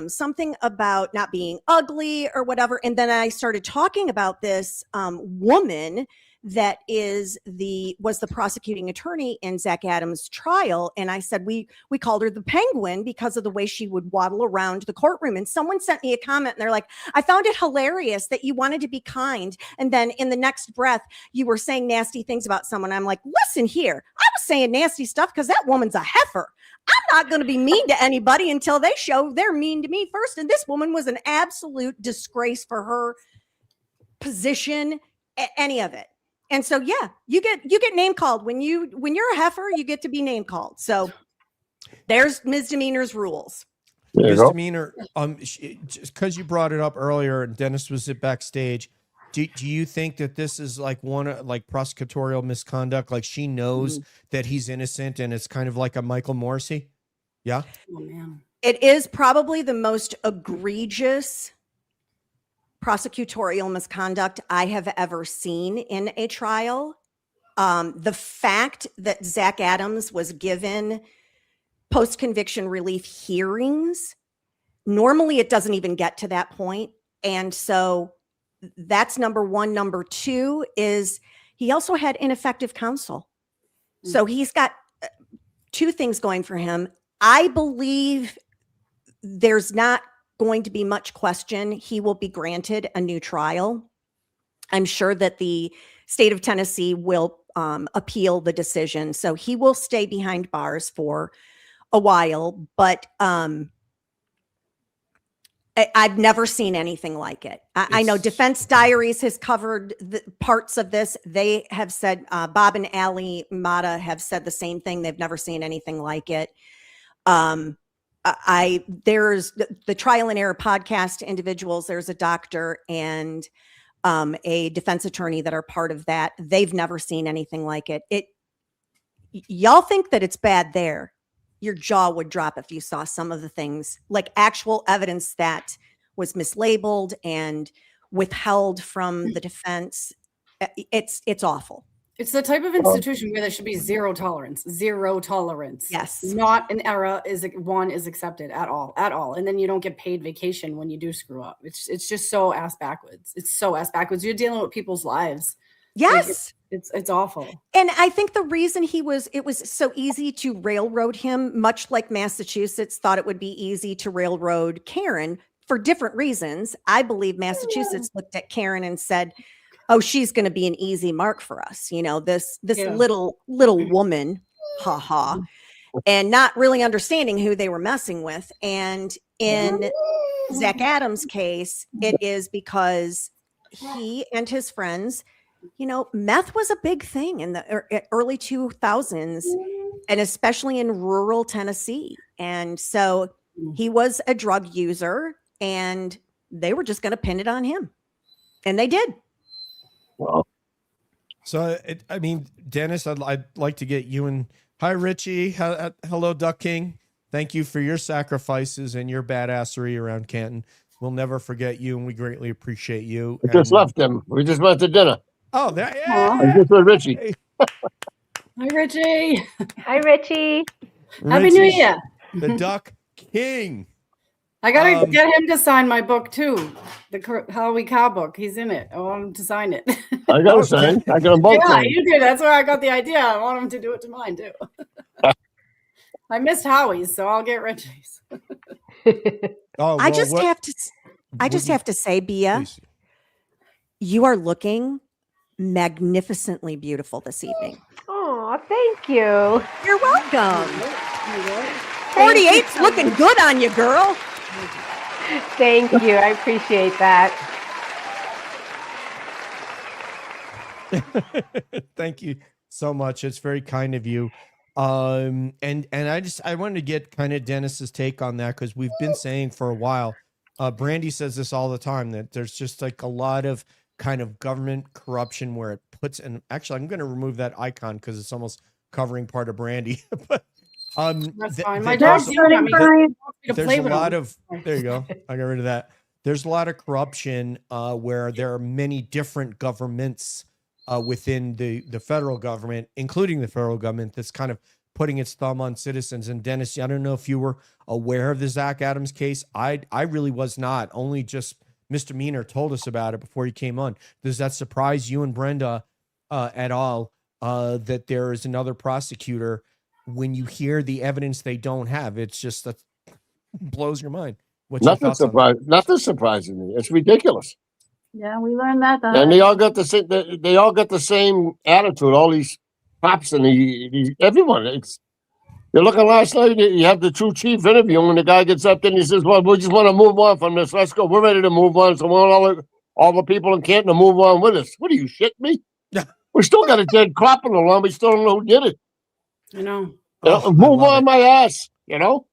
something about not being ugly or whatever. And then I started talking about this woman that was the prosecuting attorney in Zach Adams' trial. And I said, we called her the Penguin because of the way she would waddle around the courtroom. And someone sent me a comment and they're like, I found it hilarious that you wanted to be kind. And then in the next breath, you were saying nasty things about someone. I'm like, listen here, I was saying nasty stuff because that woman's a heifer. I'm not going to be mean to anybody until they show they're mean to me first. And this woman was an absolute disgrace for her position, any of it. And so, yeah, you get name called when you're a heifer, you get to be name called. So there's misdemeanors rules. Misdemeanor. Just because you brought it up earlier, and Dennis was it backstage. Do you think that this is like prosecutorial misconduct? Like she knows that he's innocent, and it's kind of like a Michael Morrissey? Yeah. Oh man, it is probably the most egregious prosecutorial misconduct I have ever seen in a trial. The fact that Zach Adams was given post-conviction relief hearings, normally it doesn't even get to that point. And so that's number one. Number two is he also had ineffective counsel. So he's got two things going for him. I believe there's not going to be much question. He will be granted a new trial. I'm sure that the state of Tennessee will appeal the decision. So he will stay behind bars for a while, but I've never seen anything like it. I know Defense Diaries has covered the parts of this. They have said, Bob and Ali Mata have said the same thing. They've never seen anything like it. There's the Trial and Error podcast individuals. There's a doctor and a defense attorney that are part of that. They've never seen anything like it. Y'all think that it's bad there. Your jaw would drop if you saw some of the things, like actual evidence that was mislabeled and withheld from the defense. It's awful. It's the type of institution where there should be zero tolerance. Yes. Not an error is accepted at all. And then you don't get paid vacation when you do screw up. It's just so ass backwards. It's so ass backwards. You're dealing with people's lives. Yes. Like it's awful. And I think the reason it was so easy to railroad him, much like Massachusetts thought it would be easy to railroad Karen for different reasons. I believe Massachusetts looked at Karen and said, oh, she's going to be an easy mark for us. You know, this little woman, and not really understanding who they were messing with. And in Zach Adams' case, it is because he and his friends, you know, meth was a big thing in the early 2000s, and especially in rural Tennessee. And so he was a drug user, and they were just going to pin it on him. And they did. Wow. So, I mean, Dennis, I'd like to get you and hi, Richie. Hello, Duck King. Thank you for your sacrifices and your badassery around Canton. We'll never forget you, and we greatly appreciate you. I just left them. We just went to dinner. Oh, there. I just with Richie. Hi, Richie. Hi, Richie. Happy New Year. The Duck King. I gotta get him to sign my book too, the Halloween Cow book. He's in it. I want him to sign it. I got to sign. I got them both. Yeah, you did. That's where I got the idea. I want him to do it to mine too. I missed Howie's, so I'll get Reggie's. Oh, I just what- have to. I would just you- have to say, Bia, please. you are looking magnificently beautiful this evening. Oh, thank you. You're welcome. 48's looking good on you, girl. Thank you. I appreciate that. Thank you so much. It's very kind of you. And I wanted to get kind of Dennis's take on that, because we've been saying for a while, Brandy says this all the time, that there's just like a lot of kind of government corruption where it puts, and actually I'm going to remove that icon because it's almost covering part of Brandy. But That's fine. My there's dog's a- yelling at me. Brian. He wants me to there's play a with lot him. of, there you go, I got rid of that. There's a lot of corruption where there are many different governments within the federal government, including the federal government, that's kind of putting its thumb on citizens. And Dennis, I don't know if you were aware of the Zach Adams case. I really was not. Only just Mr. Meaner told us about it before he came on. Does that surprise you and Brenda at all, that there is another prosecutor when you hear the evidence they don't have? It's just that blows your mind. What's your thoughts on that? Nothing surprises me. It's ridiculous. Yeah, we learned that. And they all got the same. They all got the same attitude. All these cops and everyone. You're looking last night. You have the true chief interview, and the guy gets up there and he says, "Well, we just want to move on from this. Let's go. We're ready to move on. So we want all the people in Canton to move on with us." What are you shitting me? Yeah. We still got a dead cop in the lawn. We still don't know who did it. You know. Oh, I move love on it. my ass. You know.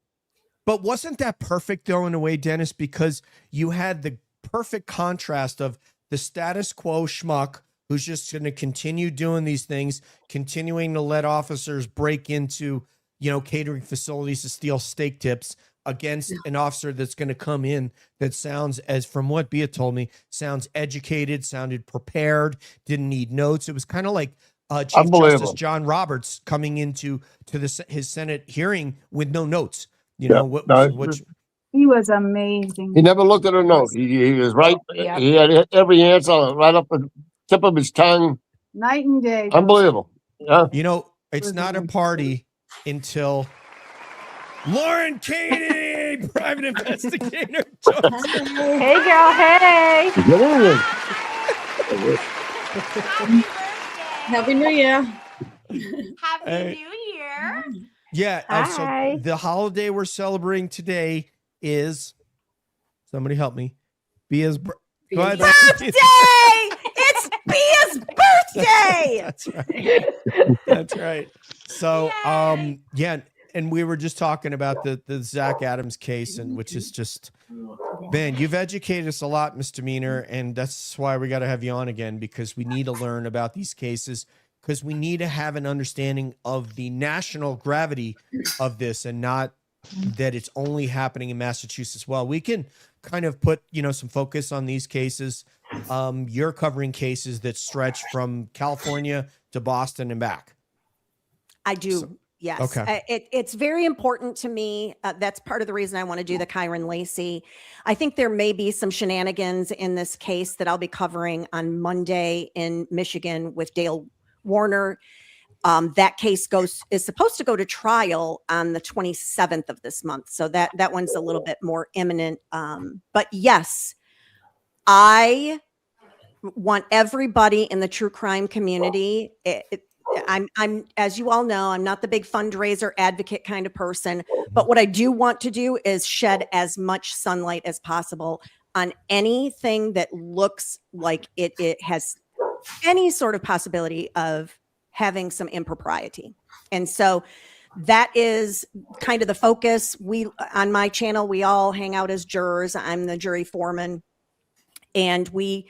But wasn't that perfect though, in a way, Dennis? Because you had the perfect contrast of the status quo schmuck who's just going to continue doing these things, continuing to let officers break into, catering facilities to steal steak tips, against an officer that's going to come in that sounds, as from what Bia told me, sounds educated, sounded prepared, didn't need notes. It was kind of like Chief Justice John Roberts coming into his Senate hearing with no notes. He was amazing. He never looked at a note. He was right. Yeah. He had every answer right up the tip of his tongue. Night and day. Unbelievable. Yeah. It's not a party until Lauren Katie, private investigator. Hey, girl. Hey. Get in there. Happy New Year. Happy New Year. Yeah. Hi. So the holiday we're celebrating today is, somebody help me, Bia's go ahead. Birthday! It's Bia's birthday. That's right. That's right. So, yeah. And we were just talking about the Zach Adams case, and which is just, man, you've educated us a lot, Mr. Meaner, and that's why we got to have you on again, because we need to learn about these cases, because we need to have an understanding of the national gravity of this, and not that it's only happening in Massachusetts. Well, we can kind of put, some focus on these cases. You're covering cases that stretch from California to Boston and back. I do. So- Yes. Okay. It's very important to me. That's part of the reason I want to do the Kyron Lacey. I think there may be some shenanigans in this case that I'll be covering on Monday in Michigan with Dale Warner. That case is supposed to go to trial on the 27th of this month. So that one's a little bit more imminent. But yes, I want everybody in the true crime community. I'm, as you all know, I'm not the big fundraiser advocate kind of person, but what I do want to do is shed as much sunlight as possible on anything that looks like it has any sort of possibility of having some impropriety. And so that is kind of the focus. On my channel, we all hang out as jurors. I'm the jury foreman, and we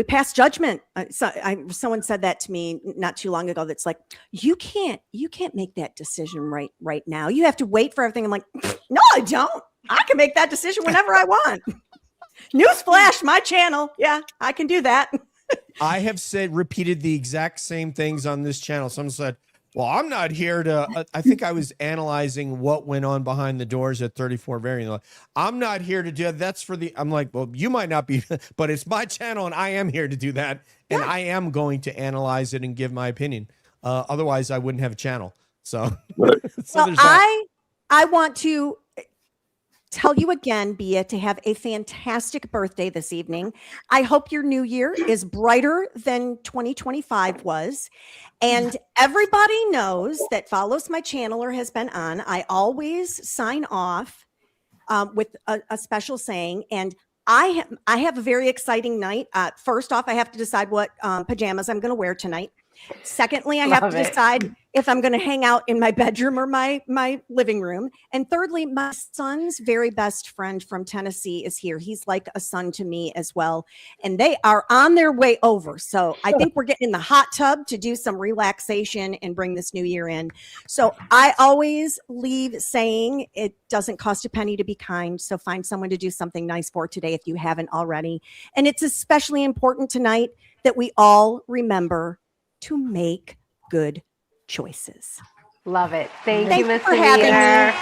pass judgment. Someone said that to me not too long ago. That's like, you can't make that decision right now. You have to wait for everything. I'm like, no, I don't. I can make that decision whenever I want. Newsflash, my channel. Yeah, I can do that. I have repeated the exact same things on this channel. Someone said, well, I'm not here to, I think I was analyzing what went on behind the doors at 34 Variant. I'm not here to do that. That's for I'm like, well, you might not be, but it's my channel and I am here to do that. And I am going to analyze it and give my opinion. Otherwise I wouldn't have a channel. So, Right. so Well, I want to tell you again, Bia, to have a fantastic birthday this evening. I hope your new year is brighter than 2025 was. And everybody knows that follows my channel or has been on. I always sign off with a special saying. And I have a very exciting night. First off, I have to decide what pajamas I'm going to wear tonight. Secondly, I have to decide if I'm going to hang out in my bedroom or my living room. And thirdly, my son's very best friend from Tennessee is here. He's like a son to me as well. And they are on their way over. So I think we're getting in the hot tub to do some relaxation and bring this new year in. So I always leave saying it doesn't cost a penny to be kind. So find someone to do something nice for today if you haven't already. And it's especially important tonight that we all remember to make good choices. Love it. Thank you, Miss for having Demeanor.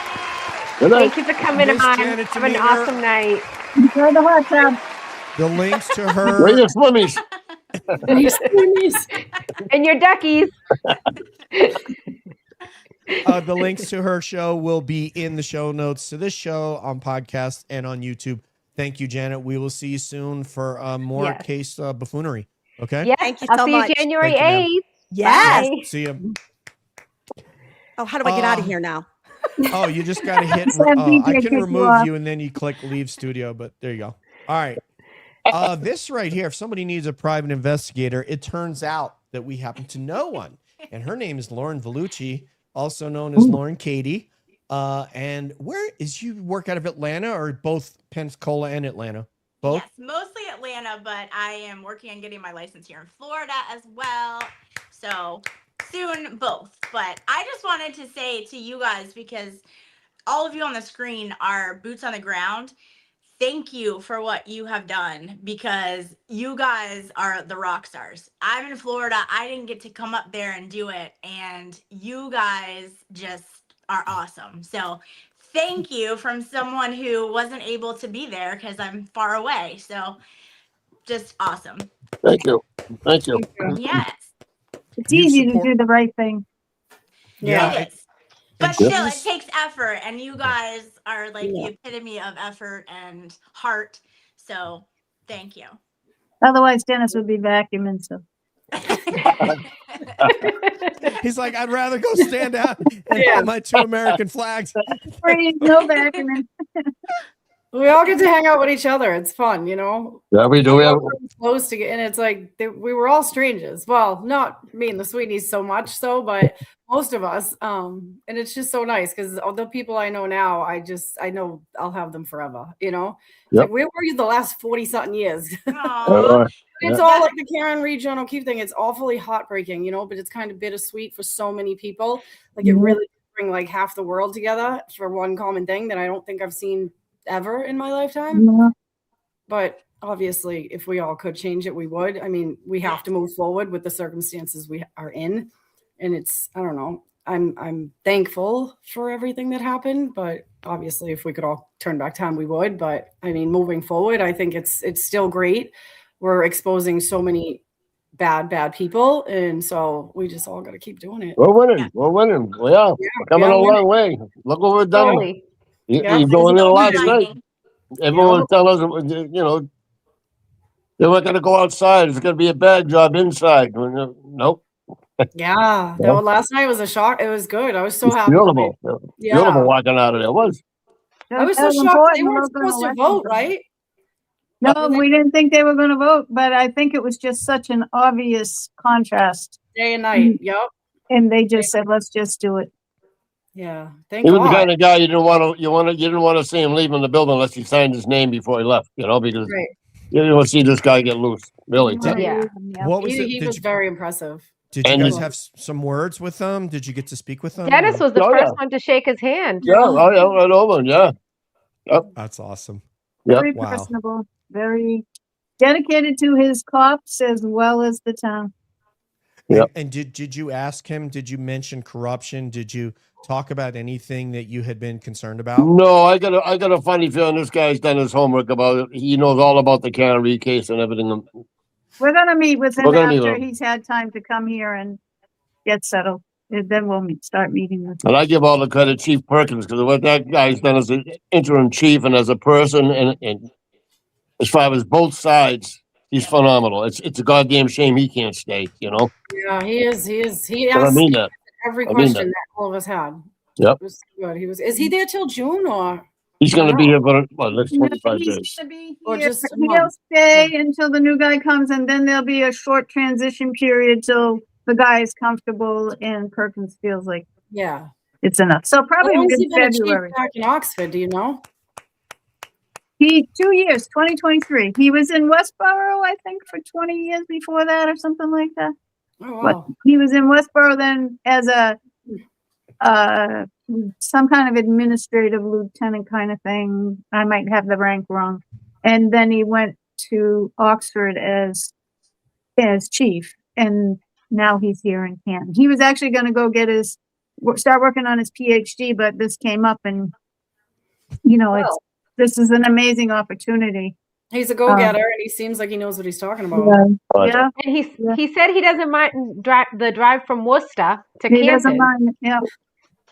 Good night. Thank you for coming on. Have an awesome night. Enjoy the hot tub. The links to Where her, your swimmies? And your duckies. the links to her show will be in the show notes to this show on podcast and on YouTube. Thank you, Janet. We will see you soon for more case buffoonery. Okay. Yes. Thank you I'll so see much. you January Thank you, 8th. Yes. Bye. See you. Oh, how do I get out of here now? Oh, you just got to hit. Sam, I DJ can kicked you remove off. you, and then you click leave studio. But there you go. All right. This right here. If somebody needs a private investigator, it turns out that we happen to know one, and her name is Lauren Vellucci, also known as Lauren Katie. And where is you work out of Atlanta or both Pensacola and Atlanta? Both? Yes, mostly Atlanta, but I am working on getting my license here in Florida as well. So soon both. But I just wanted to say to you guys, because all of you on the screen are boots on the ground, thank you for what you have done, because you guys are the rock stars. I'm in Florida. I didn't get to come up there and do it. And you guys just are awesome. So thank you from someone who wasn't able to be there because I'm far away. So just awesome. Thank you. Thank you. Yes. It's easy to do the right thing. Yeah. It is. But still, it takes effort, and you guys are like the epitome of effort and heart. So thank you. Otherwise, Dennis would be vacuuming. So He's like, I'd rather go stand out and hold my 2 American flags. free, no vacuuming. We all get to hang out with each other. It's fun, you know. Yeah, we do. We have, Close to get, and it's like we were all strangers. Well, not me and the Sweeties so much so, but most of us. And it's just so nice because all the people I know now, I know I'll have them forever. You know, like where were you the last 40-something years? It's all like the Karen Reed, John O'Keefe thing. It's awfully heartbreaking, you know, but it's kind of bittersweet for so many people. Like it really bring like half the world together for one common thing that I don't think I've seen ever in my lifetime. But obviously, if we all could change it, we would. I mean, we have to move forward with the circumstances we are in, and it's, I don't know, I'm thankful for everything that happened, but obviously if we could all turn back time, we would. But I mean, moving forward, I think it's still great. We're exposing so many bad people, and so we just all got to keep doing it. We're winning. We're winning. We are. We're coming a long way. Look what we've done. Totally. You going in last night. Everyone was telling us, you know, they weren't going to go outside. It's going to be a bad job inside. Nope. Yeah. No, last night was a shock. It was good. I was so happy. Beautiful. Beautiful walking out of there. It was. I was so shocked. They weren't supposed to vote, right? No, we didn't think they were going to vote, but I think it was just such an obvious contrast. Day and night. Yep. And they just said, let's just do it. Yeah. He was the kind of guy you didn't want to see him leaving the building unless he signed his name before he left, you know, because you didn't want to see this guy get loose. Really. Yeah. What was it? He was very impressive. Did you guys have some words with them? Did you get to speak with them? Dennis was the first one to shake his hand. Yeah, right over. Yeah. Yep. That's awesome. Very personable, very dedicated to his cops as well as the town. Yeah. And did you ask him? Did you mention corruption? Did you talk about anything that you had been concerned about? No, I got a funny feeling this guy's done his homework about it. He knows all about the Karen Reed case and everything. We're going to meet with him after he's had time to come here and get settled. then we'll start meeting with And I give all the credit to Chief Perkins because what that guy's done as an interim chief and as a person, and as far as both sides, he's phenomenal. It's a goddamn shame he can't stay. Yeah, he is. He is. He But I asked mean that. every I mean question that. that all of us had. Yep. It was good. He was. Is he there till June or? He's going to be here for next No, 25 he's days. gonna be Or here. just a He'll month? stay until the new guy comes, and then there'll be a short transition period till the guy is comfortable and Perkins feels like Yeah. it's enough. So How probably long has he in been a chief February. back in Oxford? Do you know? 2 years, 2023. He was in Westboro, I think, for 20 years before that, or something like that. Oh But wow. he was in Westboro then as a some kind of administrative lieutenant kind of thing. I might have the rank wrong. And then he went to Oxford as chief, and now he's here in Canton. He was actually going to go get start working on his PhD, but this came up, and this is an amazing opportunity. He's a go-getter, and he seems like he knows what he's talking about. Yeah. And he said he doesn't mind the drive from Worcester to He doesn't Canton. mind. Yeah.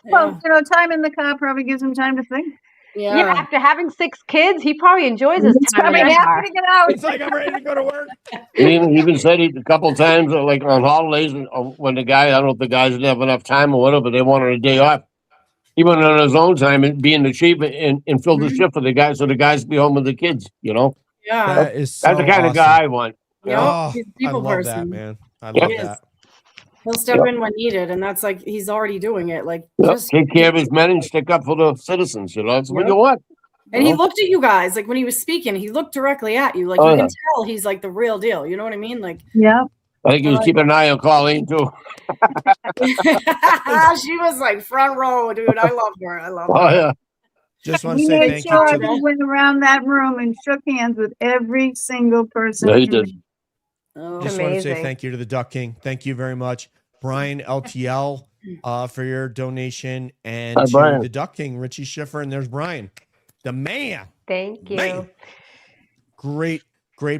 Well, time in the car probably gives him time to think. Yeah, after having 6 kids, he probably enjoys his He's time in probably the car. happy to get out. It's like I'm ready to go to work. He even said a couple times, like on holidays, when the guy, I don't know if the guys didn't have enough time or whatever, they wanted a day off. He went on his own time and being the chief and filled the shift for the guys, so the guys be home with the kids. Yeah. That is so That's the kind of guy I want. Yep. Oh, He's a I people love person. that, man. I Yep. love He is. that. He'll step in when needed, and that's like he's already doing it. Like just Take care of his men and stick up for the citizens. That's what Yep. you want. And he looked at you guys, like when he was speaking, he looked directly at you. Like you can tell he's like the real deal. You know what I mean? Like yeah. I think he was keeping an eye on Colleen too. she was like front row, dude. I love her. I love her. Oh yeah. Just want to He say made thank you sure to that he went around that room and shook hands with every single person. Yeah, he did. Oh, Just want to say Amazing. thank you to the Duck King. Thank you very much, Brian LTL, for your donation, and Hi, to Brian. the Duck King, Richie Schiffer, and there's Brian, the man. Thank you. Man. Great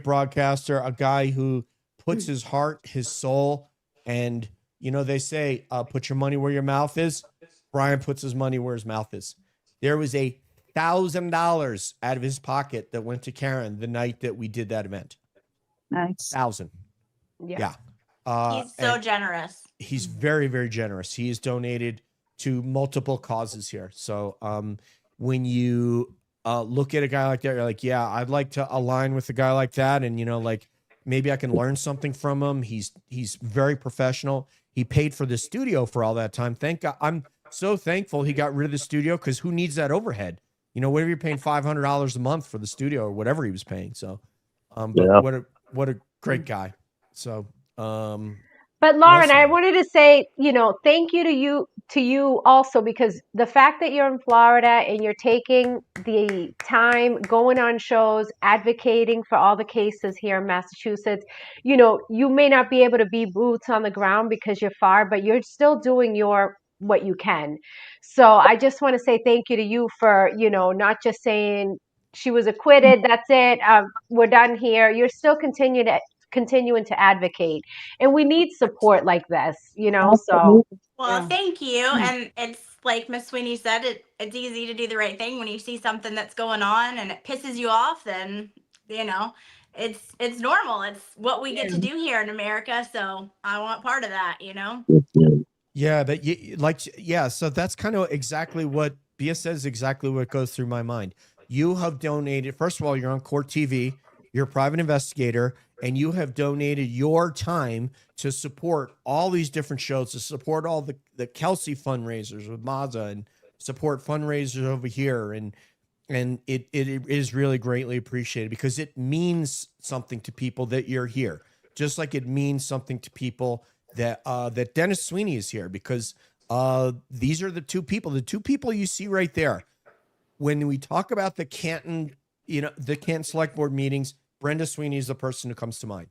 broadcaster, a guy who puts his heart, his soul, and they say, put your money where your mouth is. Brian puts his money where his mouth is. There was $1,000 out of his pocket that went to Karen the night that we did that event. Nice. 1,000. Yeah. He's so generous. He's very, very generous. He has donated to multiple causes here. So when you look at a guy like that, you're like, yeah, I'd like to align with a guy like that. And, maybe I can learn something from him. He's very professional. He paid for the studio for all that time. Thank God. I'm so thankful he got rid of the studio, because who needs that overhead? Whatever you're paying $500 a month for the studio or whatever he was paying. So, but what a great guy. So, But Lauren, Listen. I wanted to say, thank you to you also, because the fact that you're in Florida and you're taking the time, going on shows, advocating for all the cases here in Massachusetts, you may not be able to be boots on the ground because you're far, but you're still doing what you can. So I just want to say thank you to you for, not just saying she was acquitted, that's it, we're done here. You're still continuing to advocate, and we need support like this, so Well, thank you. And it's like Miss Sweeney said, it's easy to do the right thing when you see something that's going on and it pisses you off. Then it's normal. It's what we get to do here in America. So I want part of that. Yeah, so that's kind of exactly what Bia says, exactly what goes through my mind. You have donated, first of all, you're on Court TV, you're a private investigator, and you have donated your time to support all these different shows, to support all the Kelsey fundraisers with Mazza, and support fundraisers over here. And it is really greatly appreciated, because it means something to people that you're here, just like it means something to people that Dennis Sweeney is here, because these are the two people you see right there. When we talk about the Canton Select Board meetings, Brenda Sweeney is the person who comes to mind.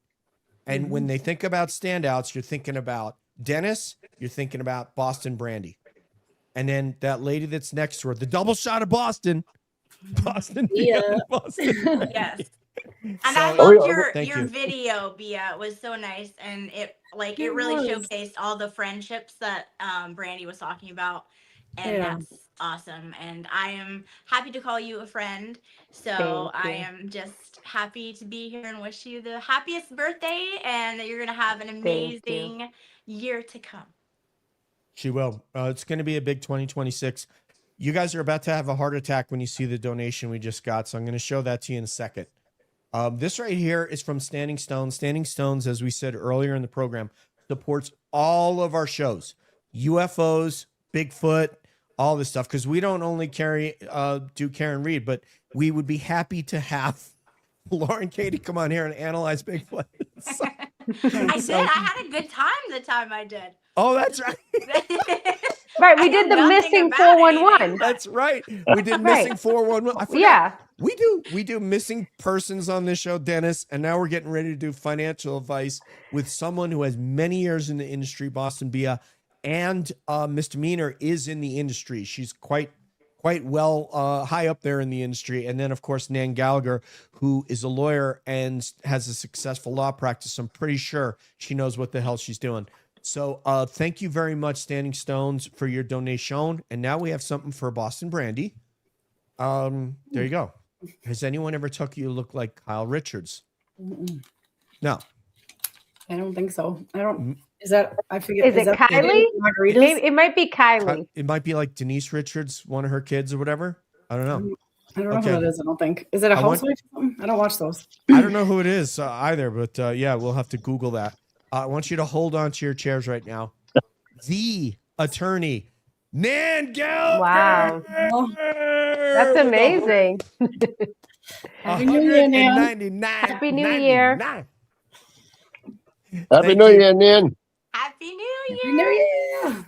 And when they think about standouts, you're thinking about Dennis, you're thinking about Boston Brandy. And then that lady that's next to her, the double shot of Boston. Yeah. Boston. Yes. And So- I Oh, loved yeah, your you. video, Bia. It was so nice, and it It really was. showcased all the friendships that Brandy was talking about, and Yeah. that's awesome. And I am happy to call you a friend. So Thank I you. am just happy to be here and wish you the happiest birthday, and that you're gonna have an Thank you. amazing year to come. She will. It's going to be a big 2026. You guys are about to have a heart attack when you see the donation we just got. So I'm going to show that to you in a second. This right here is from Standing Stones. Standing Stones, as we said earlier in the program, supports all of our shows, UFOs, Bigfoot, all this stuff. Because we don't only do Karen Reed, but we would be happy to have Lauren Katie come on here and analyze Bigfoot. I did. I had a good time the time I did. Oh, that's right. Right, we I did know the nothing missing about 411. anything. That's right. We did Right. missing 411. I forgot. Yeah. We do missing persons on this show, Dennis, and now we're getting ready to do financial advice with someone who has many years in the industry, Boston Bia, and Misdemeanor is in the industry. She's quite well high up there in the industry. And then, of course, Nan Gallagher, who is a lawyer and has a successful law practice. I'm pretty sure she knows what the hell she's doing. So thank you very much, Standing Stones, for your donation. And now we have something for Boston Brandy. There you go. Has anyone ever took you to look like Kyle Richards? Mm-mm. No. I don't think so. I don't. Is that? I forget. Is it that Kylie? Margaritas? Maybe, it might be Kylie. It might be like Denise Richards, one of her kids or whatever. I don't know. I don't know Okay. who it is. I don't think. Is it a I want- housewife or something? I don't watch those. I don't know who it is either, but yeah, we'll have to Google that. I want you to hold on to your chairs right now. The attorney, Nan Gallagher. Wow. That's amazing. Happy New Year, Nan. Happy New Year. Happy Thank New you. Year, Nan. Happy New Year. Happy New Year.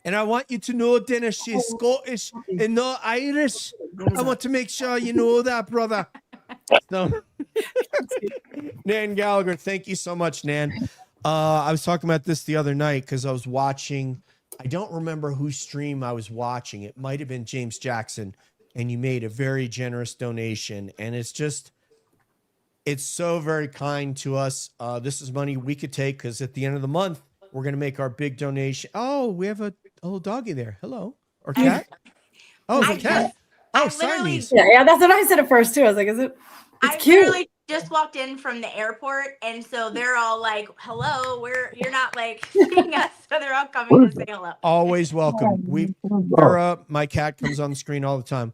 And I want you to know, Dennis, she's Scottish and not Irish. I want to make sure you know that, brother. So, Nan Gallagher, thank you so much, Nan. I was talking about this the other night because I was watching, I don't remember whose stream I was watching. It might have been James Jackson, and you made a very generous donation. And it's so very kind to us. This is money we could take because at the end of the month, we're going to make our big donation. Oh, we have a little doggy there. Hello. Or cat? Oh, it's a cat. Oh, Siamese. Yeah, that's what I said at first too. I was like, is it? It's I cute. literally just walked in from the airport, and so they're all like, "Hello, you're not like seeing us," so they're all coming to say hello. Always welcome. My cat comes on the screen all the time.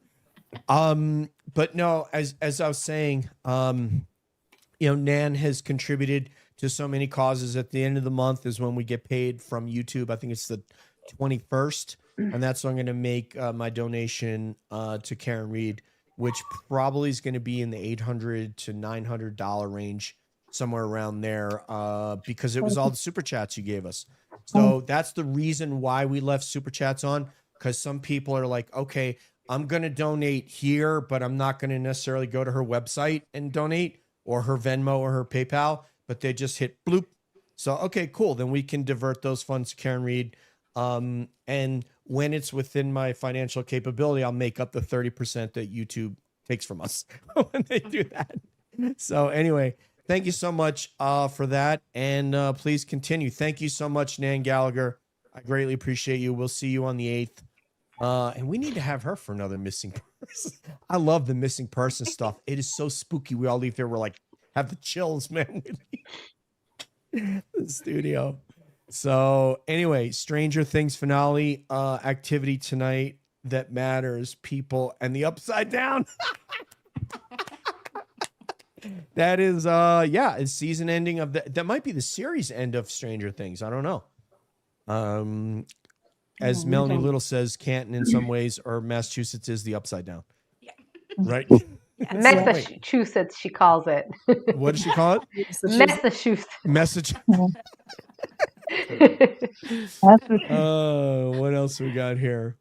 But no, as I was saying, Nan has contributed to so many causes. At the end of the month is when we get paid from YouTube. I think it's the 21st, and that's when I'm going to make my donation to Karen Reed, which probably is going to be in the $800 to $900 range, somewhere around there, because it was all the super chats you gave us. So that's the reason why we left super chats on, because some people are like, okay, I'm going to donate here, but I'm not going to necessarily go to her website and donate, or her Venmo or her PayPal, but they just hit bloop. So, okay, cool. Then we can divert those funds to Karen Reed. And when it's within my financial capability, I'll make up the 30% that YouTube takes from us when they do that. So anyway, thank you so much for that. And please continue. Thank you so much, Nan Gallagher. I greatly appreciate you. We'll see you on the 8th. And we need to have her for another missing person. I love the missing person stuff. It is so spooky. We all leave there. We're like, have the chills, man. The studio. So anyway, Stranger Things finale activity tonight that matters, people, and the Upside Down. That is it's season ending of that might be the series end of Stranger Things. I don't know. As Melanie Little says, Canton in some ways, or Massachusetts is the Upside Down. Yeah. Right? Massachusetts, she calls it. What does she call it? Massachusetts. What else we got here?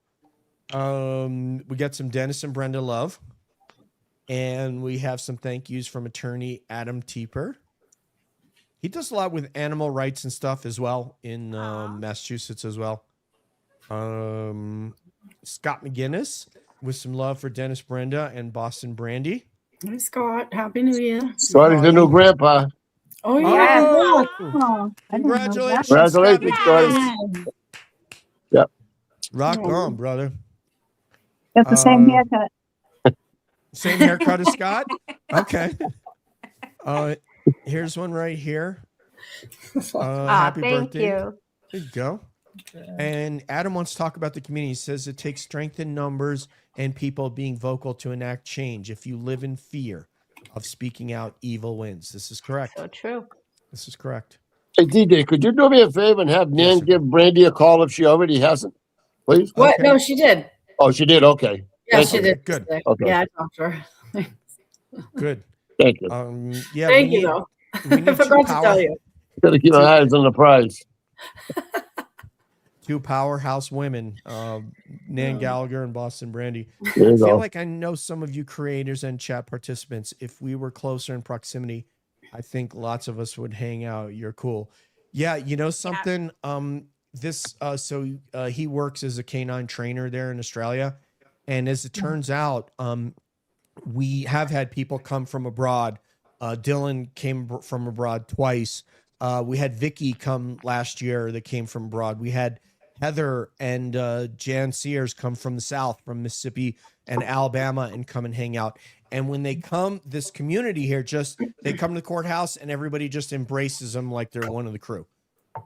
We got some Dennis and Brenda Love. And we have some thank yous from attorney Adam Teeper. He does a lot with animal rights and stuff as well in Massachusetts as well. Scott McGinnis with some love for Dennis, Brenda, and Boston Brandy. Hi, Scott. Happy New Year. Scotty's the new grandpa. Oh, yeah. Oh, Oh, I didn't know that. congratulations, Scott Congratulations, Scotty. McGinnis. Yep. Rock Oh. on, brother. Got the same haircut. Same haircut as Scott? Okay. Here's one right here. Happy thank birthday. you. There you go. And Adam wants to talk about the community. He says it takes strength in numbers and people being vocal to enact change. If you live in fear of speaking out, evil wins. This is correct. So true. This is correct. Hey, DJ, could you do me a favor and have Nan give Brandy a call if she already hasn't? Please? What? Okay. No, she did. Oh, she did? Okay. Yeah, Thank she you. did. Good. Okay. Yeah, I talked to her. Good. Thank you. Yeah. Thank you, though. We I need forgot to tell you. Gotta keep our eyes on the prize. two powerhouse women, Nan Gallagher and Boston Brandy. There you I feel go. like I know some of you creators and chat participants. If we were closer in proximity, I think lots of us would hang out. You're cool. Yeah, you know something? He works as a canine trainer there in Australia. And as it turns out, we have had people come from abroad. Dylan came from abroad twice. We had Vicky come last year that came from abroad. We had Heather and Jan Sears come from the South, from Mississippi and Alabama, and come and hang out. And when they come, this community here, they come to the courthouse and everybody just embraces them like they're one of the crew.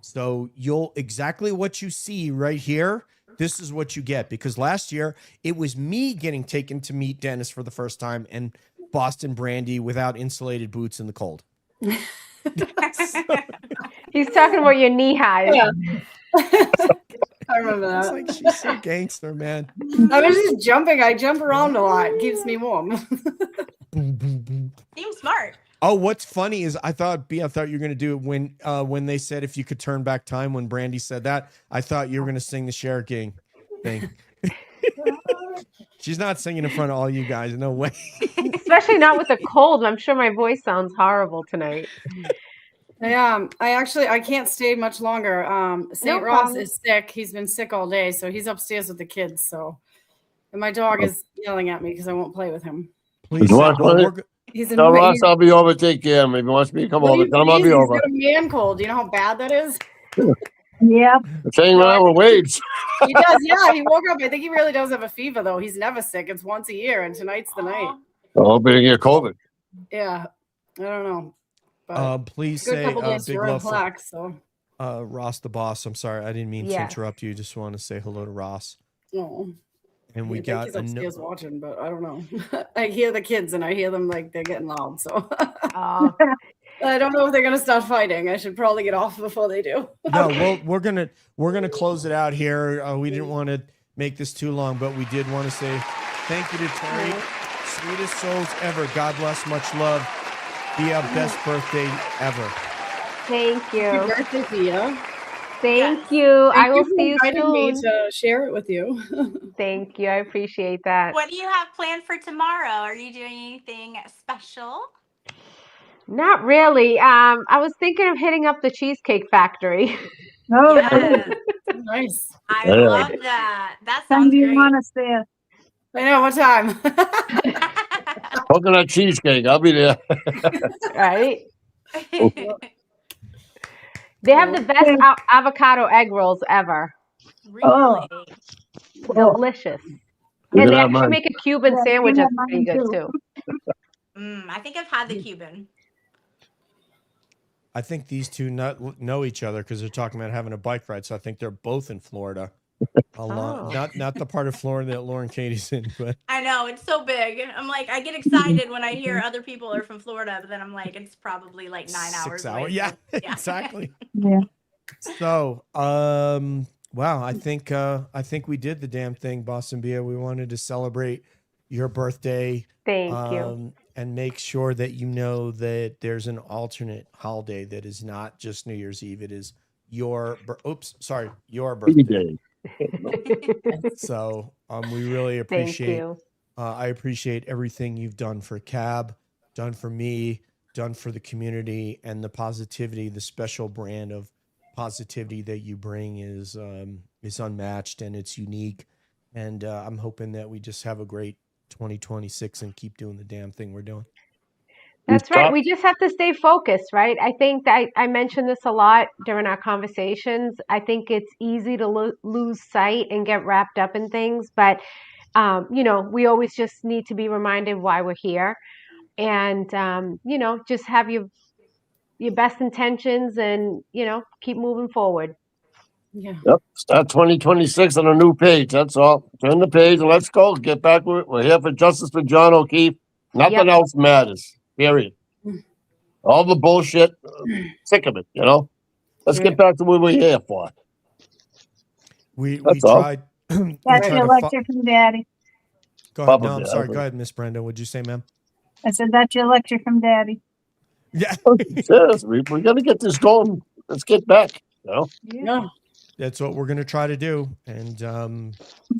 So exactly what you see right here, this is what you get. Because last year it was me getting taken to meet Dennis for the first time and Boston Brandy without insulated boots in the cold. He's talking about your knee highs. Yeah. I remember that. It's like, she's so gangster, man. I was just jumping. I jump around a lot. It keeps me warm. Seems smart. Oh, what's funny is I thought you were going to do it when they said if you could turn back time, when Brandy said that, I thought you were going to sing the Cher King thing. She's not singing in front of all you guys. No way. Especially not with the cold. I'm sure my voice sounds horrible tonight. I can't stay much longer. St. No Ross problem. is sick. He's been sick all day, so he's upstairs with the kids. So, and my dog is yelling at me because I won't play with him. Please, He's Tell Ross I'll be over. Take care of him. If he wants me to come over, tell him I'll be over. He's got a man cold. Do you know how bad that is? Yeah. Saying around with waves. He does. Yeah, he woke up. I think he really does have a fever, though. He's never sick. It's once a year, and tonight's the night. I hope he didn't get COVID. Yeah, I don't know. But please good say couple days big to love relax. So, Ross the boss. I'm sorry, I didn't mean to interrupt you. Just want to say hello to Ross. oh. And we I think got he's upstairs watching, but I don't know. I hear the kids and I hear them like they're getting loud. So I don't know if they're gonna start fighting. I should probably get off before they do. No, well, we're gonna close it out here. We didn't want to make this too long, but we did want to say thank you to Terry, sweetest souls ever. God bless, much love. Be our best birthday ever. Thank you. Happy birthday, Thea. Thank you. Thank I will for see you inviting me soon. to share it with you. Thank you. I appreciate that. What do you have planned for tomorrow? Are you doing anything special? Not really. I was thinking of hitting up the Cheesecake Factory. Oh, Yes. Nice. I Yeah. love that. That time sounds do you great. want us there? I know what time. Coconut cheesecake. I'll be there. Right? They have the best avocado egg rolls ever. Really? Delicious. You And can they have actually mine. make a Cuban sandwich you that's have pretty mine good too. too. I think I've had the Cuban. I think these two know each other because they're talking about having a bike ride. So I think they're both in Florida. Not the part of Florida that Lauren Katie's in, but I know, it's so big. I'm like, I get excited when I hear other people are from Florida, but then I'm like, it's probably like 9 hours 6 hours. away. Yeah, So, yeah. exactly. Yeah. So, wow, I think we did the damn thing, Boston Bia. We wanted to celebrate your birthday. Thank you. And make sure that you know that there's an alternate holiday that is not just New Year's Eve. It is your birthday. So we really appreciate. Thank you. I appreciate everything you've done for Cab, done for me, done for the community, and the positivity. The special brand of positivity that you bring is unmatched and it's unique. And I'm hoping that we just have a great 2026 and keep doing the damn thing we're doing. That's right. We just have to stay focused, right? I think that I mentioned this a lot during our conversations. I think it's easy to lose sight and get wrapped up in things, but we always just need to be reminded why we're here, and just have your best intentions, and keep moving forward. Yeah. Yep. Start 2026 on a new page. That's all. Turn the page and let's go. Get back with it. We're here for justice for John O'Keefe. Nothing else matters. Period. All the bullshit. Sick of it. Let's get back to what we're here for. We all. tried. That's your lecture from Daddy. Go ahead. Probably, No, I'm sorry. Go ahead, Miss Brenda. What'd you say, ma'am? I said, that's your lecture from Daddy. Yeah. Seriously, we got to get this going. Let's get back. Yeah. That's what we're going to try to do. And so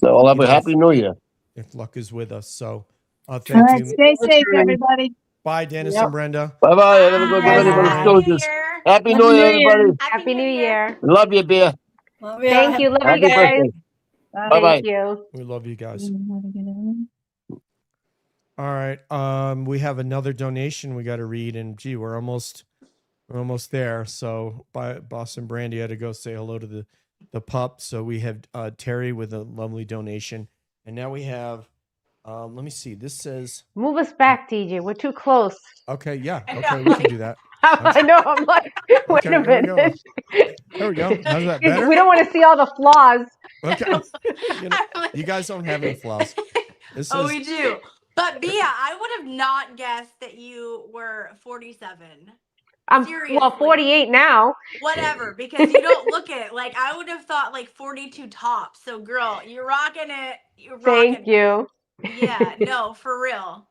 I'll have a happy new year. If luck is with us. So thank All right, you. stay safe, everybody. Bye, Dennis and Brenda. Bye-bye. Happy New Year, everybody. Happy New Year. Love you, Beer. Love you. Thank you. Love Happy you guys. birthday. Bye-bye. Thank you. We love you guys. All right. We have another donation we got to read, and gee, we're almost there. So Boss and Brandy had to go say hello to the pup. So we have Terry with a lovely donation. And now we have let me see. This says move us back, TJ. We're too close. Okay, yeah. Okay, we can do that. I know. I'm like, wait a minute. There we go. How's that better? We don't want to see all the flaws. Okay. You guys don't have any flaws. We do. But Bia, I would have not guessed that you were 47. I'm 48 now. Whatever, because you don't look it. Like, I would have thought like 42 tops. So, girl, you're rocking it. Thank you. Yeah, no, for real.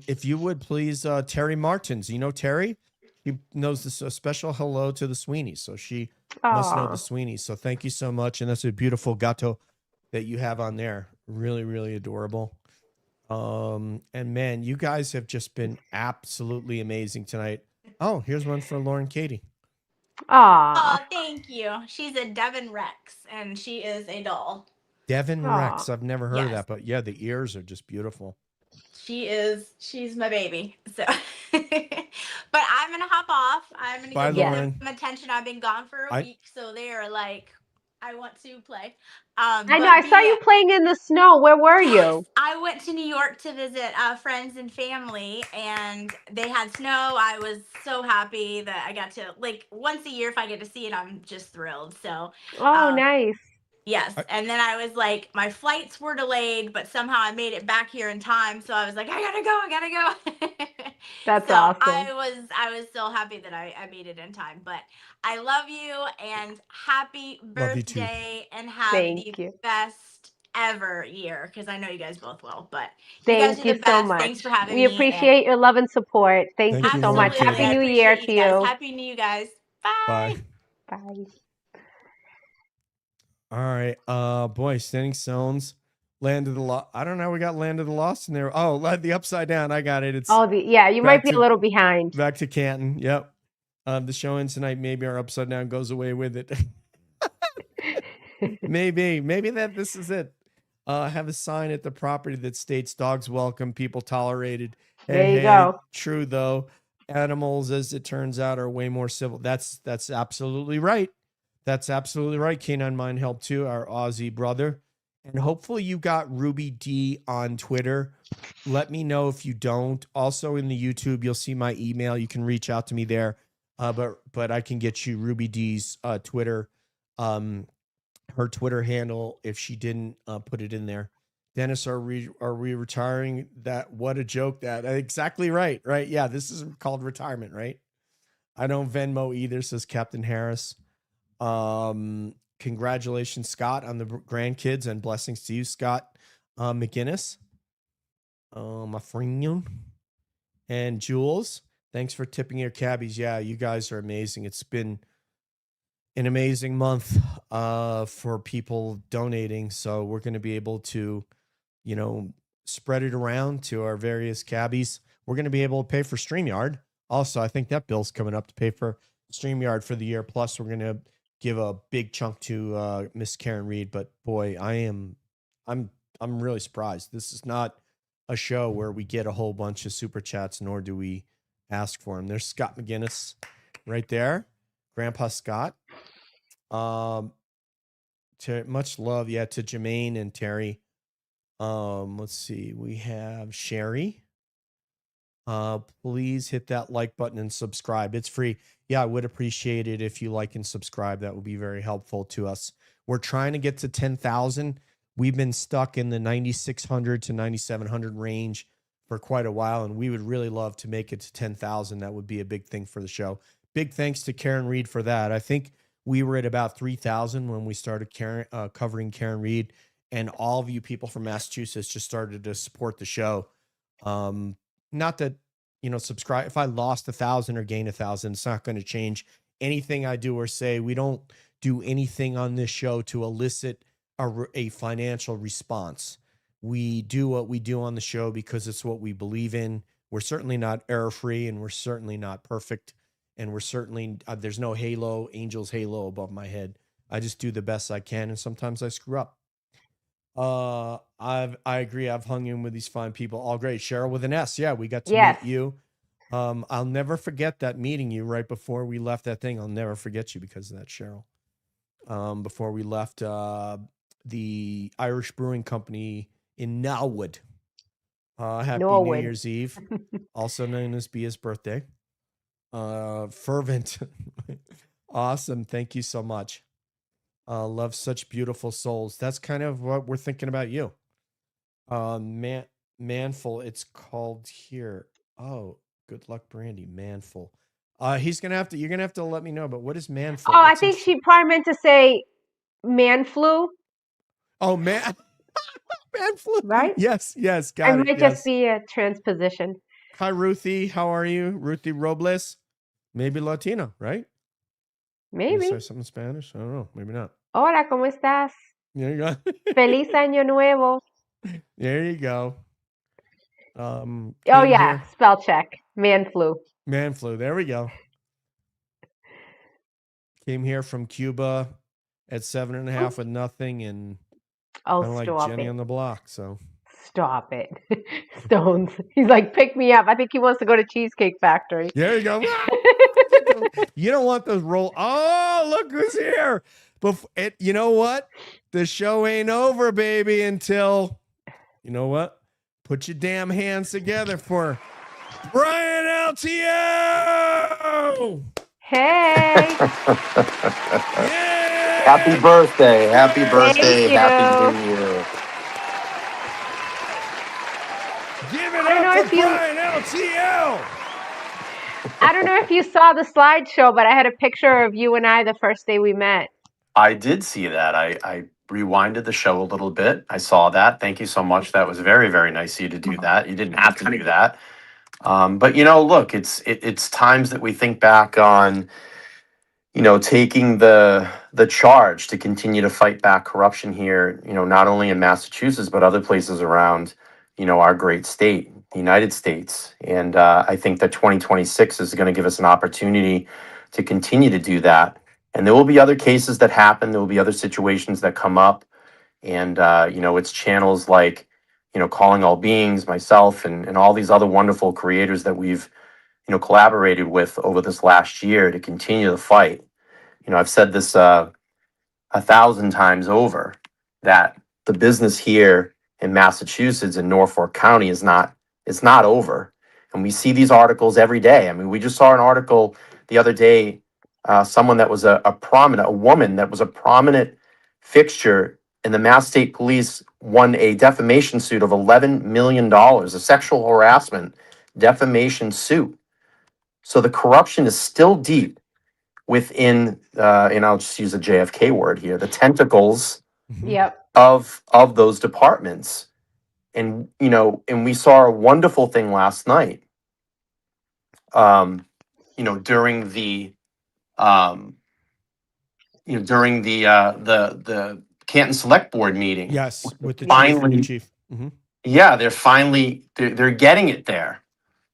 If you would please, Terry Martins. You know Terry? She knows this a special hello to the Sweeneys. So she must know the Sweeneys. So thank you so much. And that's a beautiful gato that you have on there. Really, really adorable. And man, you guys have just been absolutely amazing tonight. Oh, here's one for Lauren Katie. Oh, thank you. She's a Devon Rex, and she is a doll. Devon Rex. I've never heard of that, but yeah, the ears are just beautiful. She's my baby. So, but I'm gonna hop off. I'm gonna give them some attention. I've been gone for a week, so they are like, I want to play. I know. I saw you playing in the snow. Where were you? I went to New York to visit friends and family, and they had snow. I was so happy that I got to, like, once a year if I get to see it, I'm just thrilled. So, nice. Yes. And then I was like, my flights were delayed, but somehow I made it back here in time. So I was like, I gotta go. That's awesome. I was so happy that I made it in time. But I love you and happy birthday and have the best ever year, because I know you guys both will. But thank you so much. Thanks for having me. We appreciate your love and support. Thank you so much. Absolutely. Happy New Year to you. Happy New Year, guys. Bye. Bye. All right. Boy, Standing Stones, Land of the Lost. I don't know. We got Land of the Lost in there. Oh, the Upside Down. I got it. It's you might be a little behind. Back to Canton. Yep. The show ends tonight. Maybe our Upside Down goes away with it. Maybe this is it. Have a sign at the property that states dogs welcome, people tolerated. There you go. True though. Animals, as it turns out, are way more civil. That's absolutely right. That's absolutely right. Canine Mind Help too, our Aussie brother. And hopefully you got Ruby D on Twitter. Let me know if you don't. Also in the YouTube, you'll see my email. You can reach out to me there. But I can get you Ruby D's Twitter, her Twitter handle if she didn't put it in there. Dennis, are we retiring? That what a joke that. Exactly right. Right. Yeah, this is called retirement, right? I don't Venmo either, says Captain Harris. Congratulations, Scott, on the grandkids, and blessings to you, Scott McGinnis, my friend, and Jules. Thanks for tipping your cabbies. Yeah, you guys are amazing. It's been an amazing month for people donating, so we're going to be able to, spread it around to our various cabbies. We're going to be able to pay for StreamYard. Also, I think that bill's coming up to pay for StreamYard for the year. Plus, we're going to give a big chunk to Miss Karen Reed. But boy, I'm I'm really surprised. This is not a show where we get a whole bunch of super chats, nor do we ask for them. There's Scott McGinnis right there, Grandpa Scott. To much love, yeah, to Jermaine and Terry. Let's see, we have Sherry. Please hit that like button and subscribe. It's free. Yeah, I would appreciate it if you like and subscribe. That would be very helpful to us. We're trying to get to 10,000. We've been stuck in the 9,600 to 9,700 range for quite a while, and we would really love to make it to 10,000. That would be a big thing for the show. Big thanks to Karen Reed for that. I think we were at about 3,000 when we started covering Karen Reed, and all of you people from Massachusetts just started to support the show. Not that, subscribe. If I lost 1,000 or gained 1,000, it's not going to change anything I do or say. We don't do anything on this show to elicit a financial response. We do what we do on the show because it's what we believe in. We're certainly not error-free, and we're certainly not perfect. And we're certainly, there's no angel's halo above my head. I just do the best I can, and sometimes I screw up. I agree. I've hung in with these fine people. All great. Cheryl with an S. Yeah, we got to meet you. I'll never forget that meeting you right before we left that thing. I'll never forget you because of that, Cheryl. Before we left the Irish Brewing Company in Norwood. Happy New Year's Eve, also known as Bia's birthday. Fervent. Awesome. Thank you so much. Love such beautiful souls. That's kind of what we're thinking about you. Manful, it's called here. Oh, good luck, Brandy. Manful. You're gonna have to let me know, but what is manful? Oh, I think she probably meant to say man flu. Oh, man flu. Right? Yes, got it. It might just be a transposition. Hi, Ruthie. How are you? Ruthie Robles. Maybe Latina, right? Maybe. Say something in Spanish? I don't know. Maybe not. Hola, ¿cómo estás? There you go. Feliz Año Nuevo. There you go. Oh, yeah. Here. Spell check. Man flu. There we go. Came here from Cuba at 7.5 with nothing, and like Jenny on the block. So stop it. Stones. He's like, pick me up. I think he wants to go to Cheesecake Factory. There you go. You don't want those roll. Oh, look who's here. You know what? The show ain't over, baby, until, you know what? Put your damn hands together for Brian LTO. Hey. Happy birthday. Happy birthday. Happy New Year. Give it up for Brian LTO. I don't know if you saw the slideshow, but I had a picture of you and I the first day we met. I did see that. I rewinded the show a little bit. I saw that. Thank you so much. That was very, very nice of you to do that. You didn't have to do that. But, look, it's times that we think back on, taking the charge to continue to fight back corruption here, not only in Massachusetts, but other places around, our great state, the United States. And I think that 2026 is going to give us an opportunity to continue to do that. And there will be other cases that happen. There will be other situations that come up. And, it's channels like, Calling All Beings, myself, and all these other wonderful creators that we've, collaborated with over this last year to continue the fight. I've said this 1,000 times over, that the business here in Massachusetts and Norfolk County it's not over. And we see these articles every day. I mean, we just saw an article the other day, someone that was a woman that was a prominent fixture in the Mass State Police won a defamation suit of $11 million, a sexual harassment defamation suit. So the corruption is still deep within, and I'll just use a JFK word here, the tentacles of those departments. And, and we saw a wonderful thing last night, during the the Canton Select Board meeting. Yes, with the chief. Mm-hmm. Yeah, they're getting it there.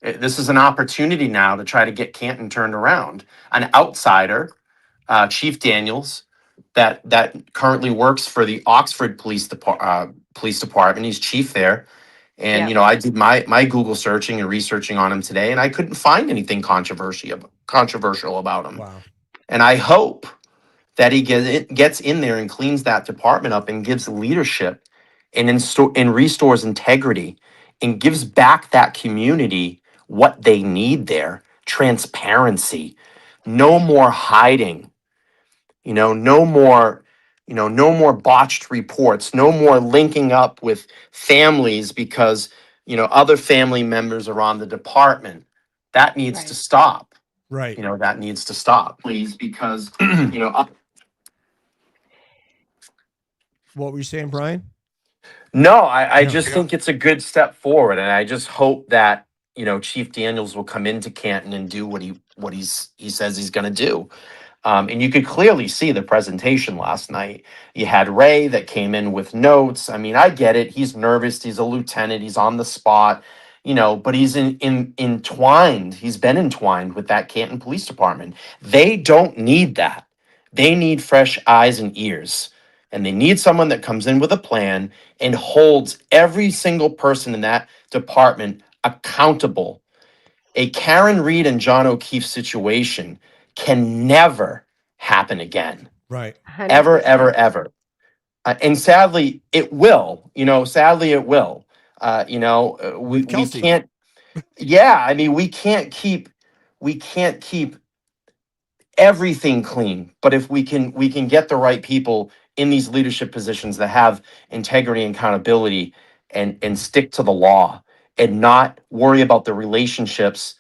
This is an opportunity now to try to get Canton turned around. An outsider, Chief Daniels, that currently works for the Oxford Police Department, Police Department. He's chief there. And, Yep. you know, I did my Google searching and researching on him today, and I couldn't find anything controversial about him. Wow. And I hope that he gets in there and cleans that department up and gives leadership and restores integrity and gives back that community what they need there. Transparency. No more hiding. No more, no more botched reports, no more linking up with families because, other family members are on the department. That needs to Right. stop. Right. That needs to stop, please, because, What were you saying, Brian? no, I No. just think it's a good step forward. And I just hope that, Chief Daniels will come into Canton and do he says he's going to do. And you could clearly see the presentation last night. You had Ray that came in with notes. I mean, I get it. He's nervous. He's a lieutenant. He's on the spot, but he's entwined. He's been entwined with that Canton Police Department. They don't need that. They need fresh eyes and ears. And they need someone that comes in with a plan and holds every single person in that department accountable. A Karen Reed and John O'Keefe situation can never happen again. Right. 100%. Ever, 100%. ever. And sadly, it will. Sadly, it will. We With Kelsey. can't. Yeah, I mean, we can't keep everything clean. But if we can get the right people in these leadership positions that have integrity and accountability, and stick to the law and not worry about the relationships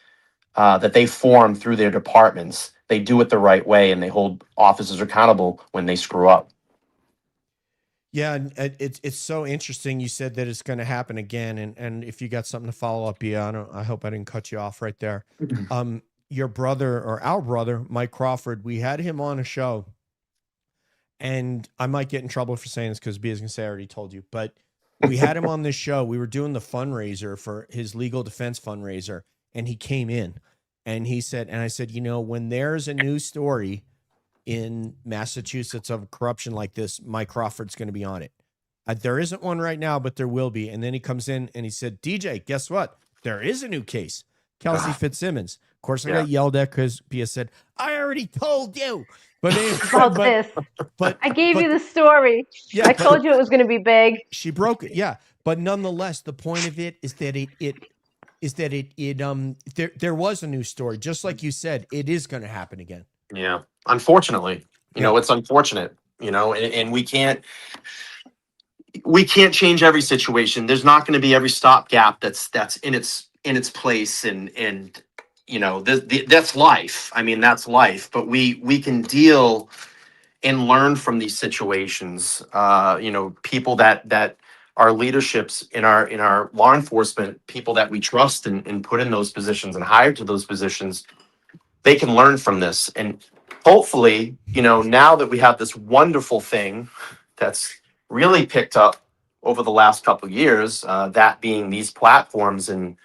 that they form through their departments. They do it the right way, and they hold officers accountable when they screw up. Yeah, and it's so interesting. You said that it's going to happen again, and if you got something to follow up, I hope I didn't cut you off right there. Your brother, or our brother, Mike Crawford, we had him on a show, and I might get in trouble for saying this because Bia's gonna say I already told you, but we had him on this show. We were doing the fundraiser for his legal defense fundraiser, and he came in, and he said, and I said, when there's a news story in Massachusetts of corruption like this, Mike Crawford's going to be on it. There isn't one right now, but there will be. And then he comes in and he said, DJ, guess what? There is a new case. Kelsey Fitzsimmons. Of course, I got yelled at because Pia said, I already told you. But About this. But I gave you the story. Yeah, I told you it was going to be big. She broke it. Yeah. But nonetheless, the point of it is that there was a new story. Just like you said, it is going to happen again. Yeah. Unfortunately, it's unfortunate, and we can't change every situation. There's not going to be every stopgap that's in its place. And that's life. I mean, that's life, but we can deal and learn from these situations. People that are leaderships in our law enforcement, people that we trust and put in those positions and hired to those positions, they can learn from this. And hopefully, now that we have this wonderful thing that's really picked up over the last couple of years, that being these platforms and,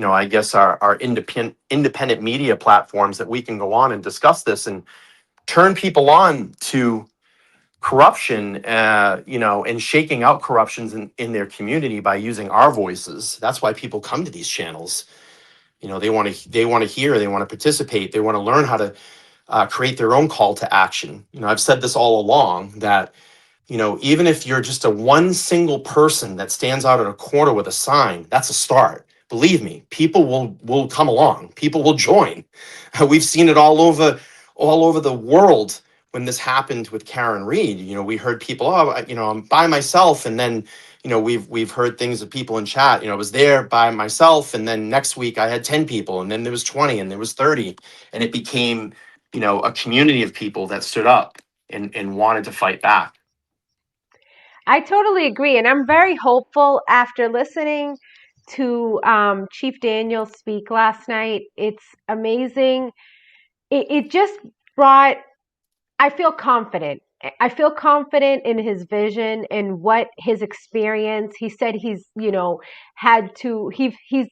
I guess our independent media platforms, that we can go on and discuss this and turn people on to corruption, and shaking out corruptions in their community by using our voices. That's why people come to these channels. They want to hear, they want to participate, they want to learn how to create their own call to action. I've said this all along that, even if you're just one single person that stands out at a corner with a sign, that's a start. Believe me, people will come along. People will join. We've seen it all over the world. When this happened with Karen Reed, we heard people, I'm by myself, and then we've heard things of people in chat. I was there by myself, and then next week I had 10 people, and then there was 20, and there was 30, and it became a community of people that stood up and wanted to fight back. I totally agree. And I'm very hopeful after listening to Chief Daniels speak last night. It's amazing. It just brought, I feel confident. I feel confident in his vision and what his experience. He said he's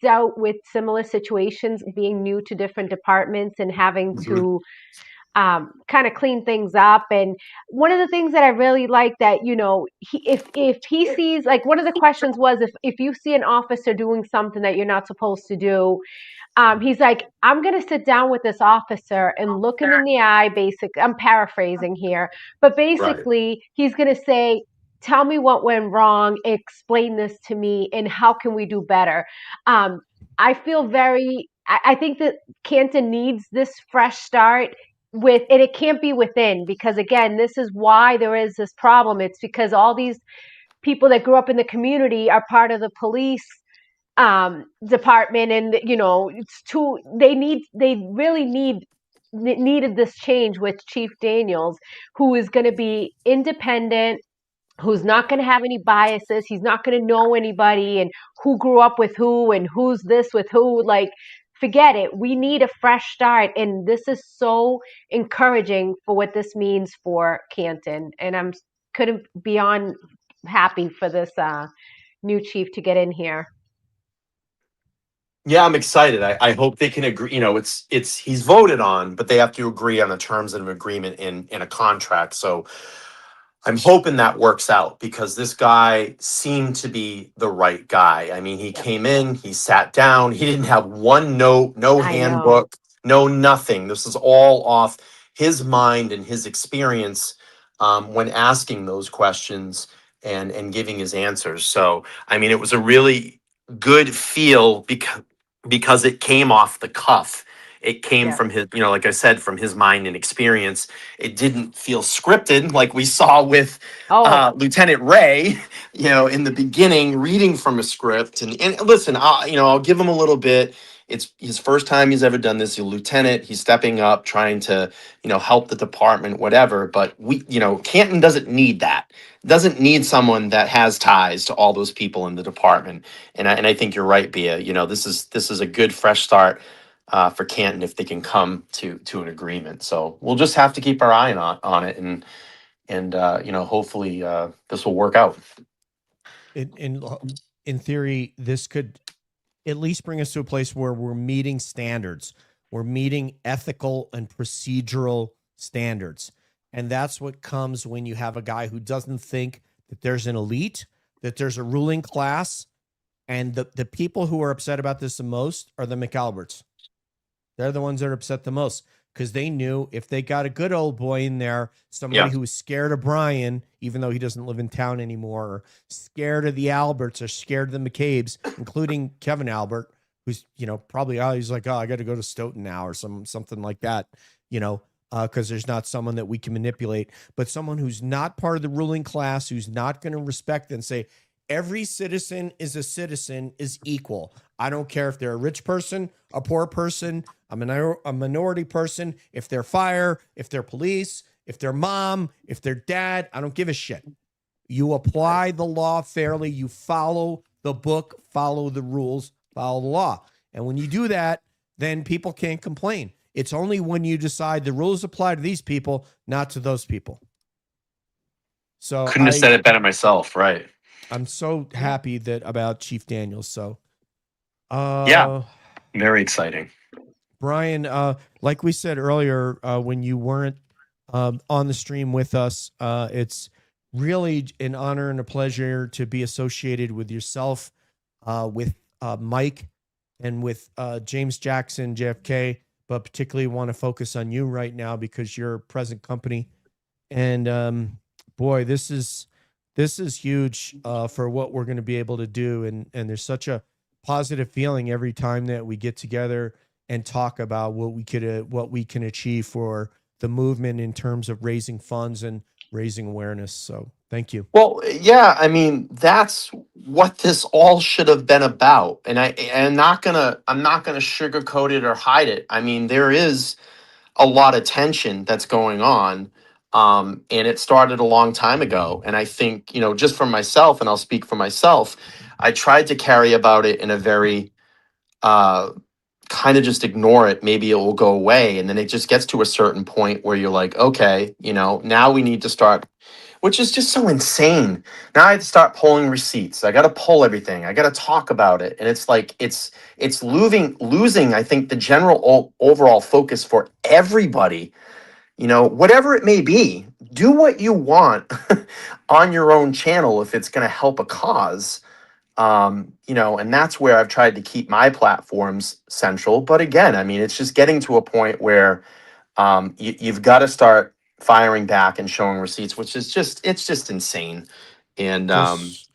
dealt with similar situations, being new to different departments and having to kind of clean things up. And one of the things that I really like that, if he sees, like, one of the questions was, if you see an officer doing something that you're not supposed to do, he's like, I'm going to sit down with this officer and look him in the eye. I'm paraphrasing here, but basically he's going to say, tell me what went wrong, explain this to me, and how can we do better? I feel I think that Canton needs this fresh start and it can't be within, because again, this is why there is this problem. It's because all these people that grew up in the community are part of the police department, and needed this change with Chief Daniels, who is going to be independent, who's not going to have any biases. He's not going to know anybody and who grew up with who and who's this with who. Like, forget it. We need a fresh start. And this is so encouraging for what this means for Canton. And I'm couldn't beyond happy for this new chief to get in here. Yeah, I'm excited. I hope they can agree. He's voted on, but they have to agree on the terms of agreement in a contract. So I'm hoping that works out, because this guy seemed to be the right guy. I mean, he came in, he sat down, he didn't have one note, no handbook, no nothing. This is all off his mind and his experience when asking those questions and giving his answers. So, I mean, it was a really good feel because it came off the cuff. It came from his, like I said, from his mind and experience. It didn't feel scripted like we saw with Lieutenant Ray, in the beginning, reading from a script. And listen, I'll give him a little bit. It's his first time he's ever done this. He's a lieutenant. He's stepping up, trying to, help the department, whatever. But Canton doesn't need that. Doesn't need someone that has ties to all those people in the department. And I think you're right, Bia. This is a good fresh start for Canton if they can come to an agreement. So we'll just have to keep our eye on it, and hopefully this will work out. In theory, this could at least bring us to a place where we're meeting standards. We're meeting ethical and procedural standards. And that's what comes when you have a guy who doesn't think that there's an elite, that there's a ruling class. And the people who are upset about this the most are the McAlberts. They're the ones that are upset the most, because they knew if they got a good old boy in there, somebody who was scared of Brian, even though he doesn't live in town anymore, or scared of the Alberts or scared of the McCabe's, including Kevin Albert, who's, probably, he's like, I got to go to Stoughton now or something like that, because there's not someone that we can manipulate, but someone who's not part of the ruling class, who's not going to respect and say, every citizen is equal. I don't care if they're a rich person, a poor person, a minority person, if they're fire, if they're police, if they're mom, if they're dad, I don't give a shit. You apply the law fairly. You follow the book, follow the rules, follow the law. And when you do that, then people can't complain. It's only when you decide the rules apply to these people, not to those people. So couldn't have said it better myself, right? I'm so happy about Chief Daniels. So, very exciting. Brian, like we said earlier, when you weren't on the stream with us, it's really an honor and a pleasure to be associated with yourself, with Mike, and with James Jackson, JFK, but particularly want to focus on you right now because you're present company. And boy, this is huge for what we're going to be able to do. And there's such a positive feeling every time that we get together and talk about what we can achieve for the movement in terms of raising funds and raising awareness. So thank you. Well, yeah, I mean, that's what this all should have been about. And I'm not gonna sugarcoat it or hide it. I mean, there is a lot of tension that's going on. And it started a long time ago. And I think, just for myself, and I'll speak for myself, I tried to carry about it in a very kind of just ignore it. Maybe it will go away. And then it just gets to a certain point where you're like, okay, now we need to start, which is just so insane. Now I have to start pulling receipts. I got to pull everything. I got to talk about it. And it's like, it's losing, I think, the general overall focus for everybody whatever it may be, do what you want on your own channel if it's going to help a cause. And that's where I've tried to keep my platforms central. But again, I mean, it's just getting to a point where you've got to start firing back and showing receipts, which is it's just insane. And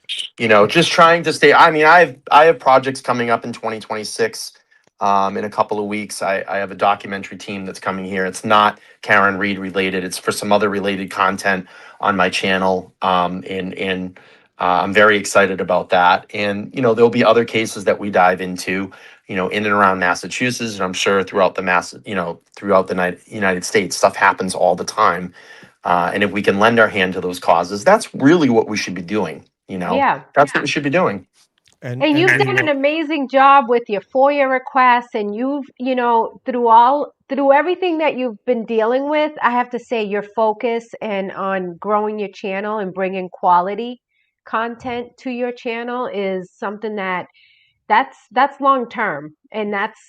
Just just trying to stay. I mean, I have projects coming up in 2026. In a couple of weeks, I have a documentary team that's coming here. It's not Karen Reed related. It's for some other related content on my channel. And I'm very excited about that. And there'll be other cases that we dive into, in and around Massachusetts, and I'm sure throughout throughout the United States, stuff happens all the time. And if we can lend our hand to those causes, that's really what we should be doing. Yeah. That's what we should be doing. And you've done an amazing job with your FOIA requests, and you've, through everything that you've been dealing with, I have to say your focus and on growing your channel and bringing quality content to your channel is something that's long term, and that's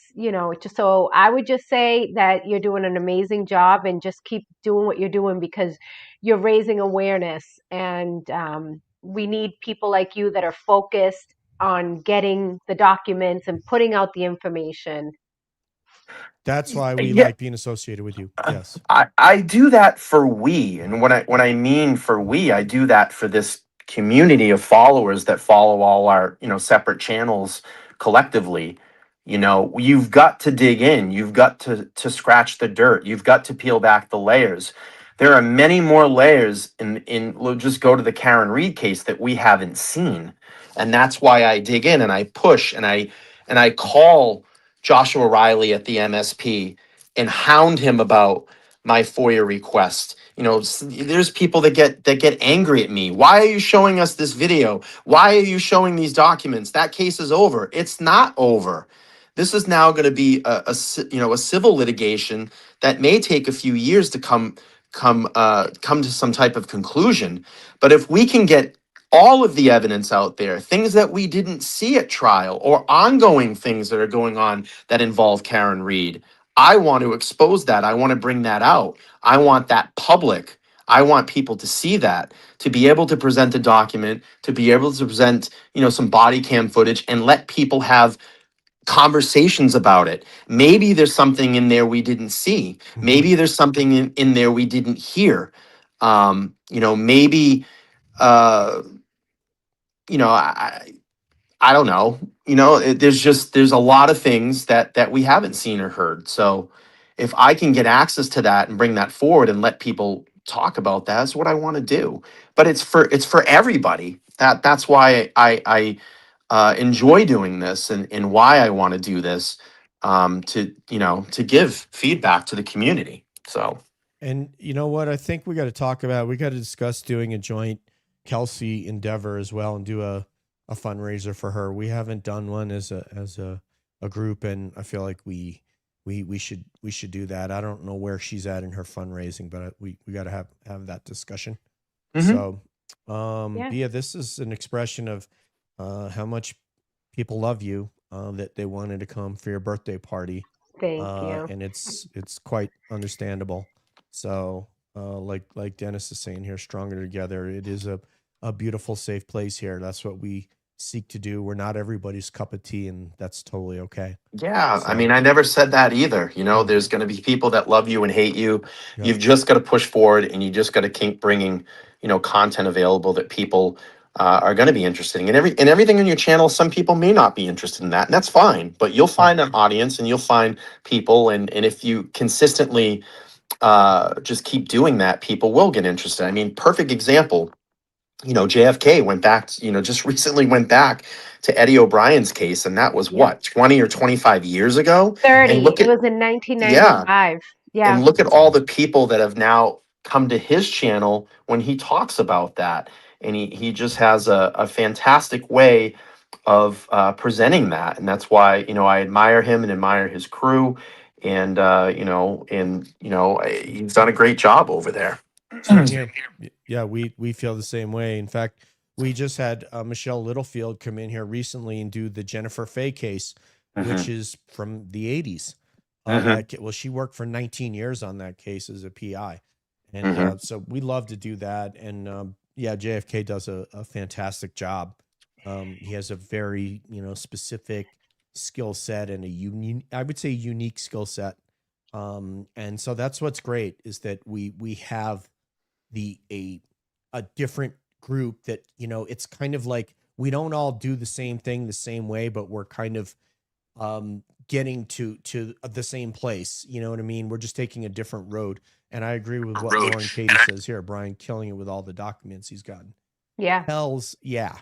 just, so I would just say that you're doing an amazing job, and just keep doing what you're doing, because you're raising awareness, and we need people like you that are focused on getting the documents and putting out the information. that's why we Yeah. like being associated with you. Yes. I do that for we, and when I mean for we, I do that for this community of followers that follow all our separate channels collectively. You've got to dig in. You've got to scratch the dirt. You've got to peel back the layers. There are many more layers in. We'll just go to the Karen Reed case that we haven't seen, and that's why I dig in and I push and I call Joshua Riley at the MSP and hound him about my FOIA request. There's people that get angry at me. Why are you showing us this video? Why are you showing these documents? That case is over. It's not over. This is now going to be a civil litigation that may take a few years to come to some type of conclusion. But if we can get all of the evidence out there, things that we didn't see at trial or ongoing things that are going on that involve Karen Reed, I want to expose that. I want to bring that out. I want that public. I want people to see that, to be able to present a document, to be able to present, some body cam footage and let people have conversations about it. Maybe there's something in there we didn't see. Maybe there's something in there we didn't hear. Maybe, uh, I don't know. There's a lot of things that we haven't seen or heard. So if I can get access to that and bring that forward and let people talk about that, that's what I want to do. But it's for everybody. That's why I enjoy doing this and why I want to do this, to give feedback to the community. So. And you know what? I think we got to talk about. We got to discuss doing a joint Kelsey endeavor as well, and do a fundraiser for her. We haven't done one as a group, and I feel like we should do that. I don't know where she's at in her fundraising, but we got to have that discussion. So, Bia, this is an expression of how much people love you, that they wanted to come for your birthday party. Thank you. And it's quite understandable. So, like Dennis is saying here, stronger together. It is a beautiful, safe place here. That's what we seek to do. We're not everybody's cup of tea, and that's totally okay. Yeah, I mean, I never said that either. There's going to be people that love you and hate you. Yep. You've just got to push forward, and you just got to keep bringing, content available that people are going to be interested in. And everything on your channel, some people may not be interested in that, and that's fine. But you'll find an audience, and you'll find people, and if you consistently just keep doing that, people will get interested. I mean, perfect example. JFK went back, just recently went back to Eddie O'Brien's case, and that was what, 20 or 25 years ago? 30. And look It at, was in 1995. Yeah. and look at all the people that have now come to his channel when he talks about that. And he just has a fantastic way of presenting that. And that's why, I admire him and admire his crew. And, he's done a great job over there. Same here. Yeah, we feel the same way. In fact, we just had Michelle Littlefield come in here recently and do the Jennifer Fay case, which is from the 80s. of that. Well, she worked for 19 years on that case as a PI. And so we love to do that. And yeah, JFK does a fantastic job. He has a very, specific skill set and I would say unique skill set. And so that's what's great is that we have a different group that, it's kind of like we don't all do the same thing the same way, but we're kind of getting to the same place. You know what I mean? We're just taking a different road. And I agree with what Lauren Katie says here. Brian killing it with all the documents he's gotten. Yeah. Hells, yeah.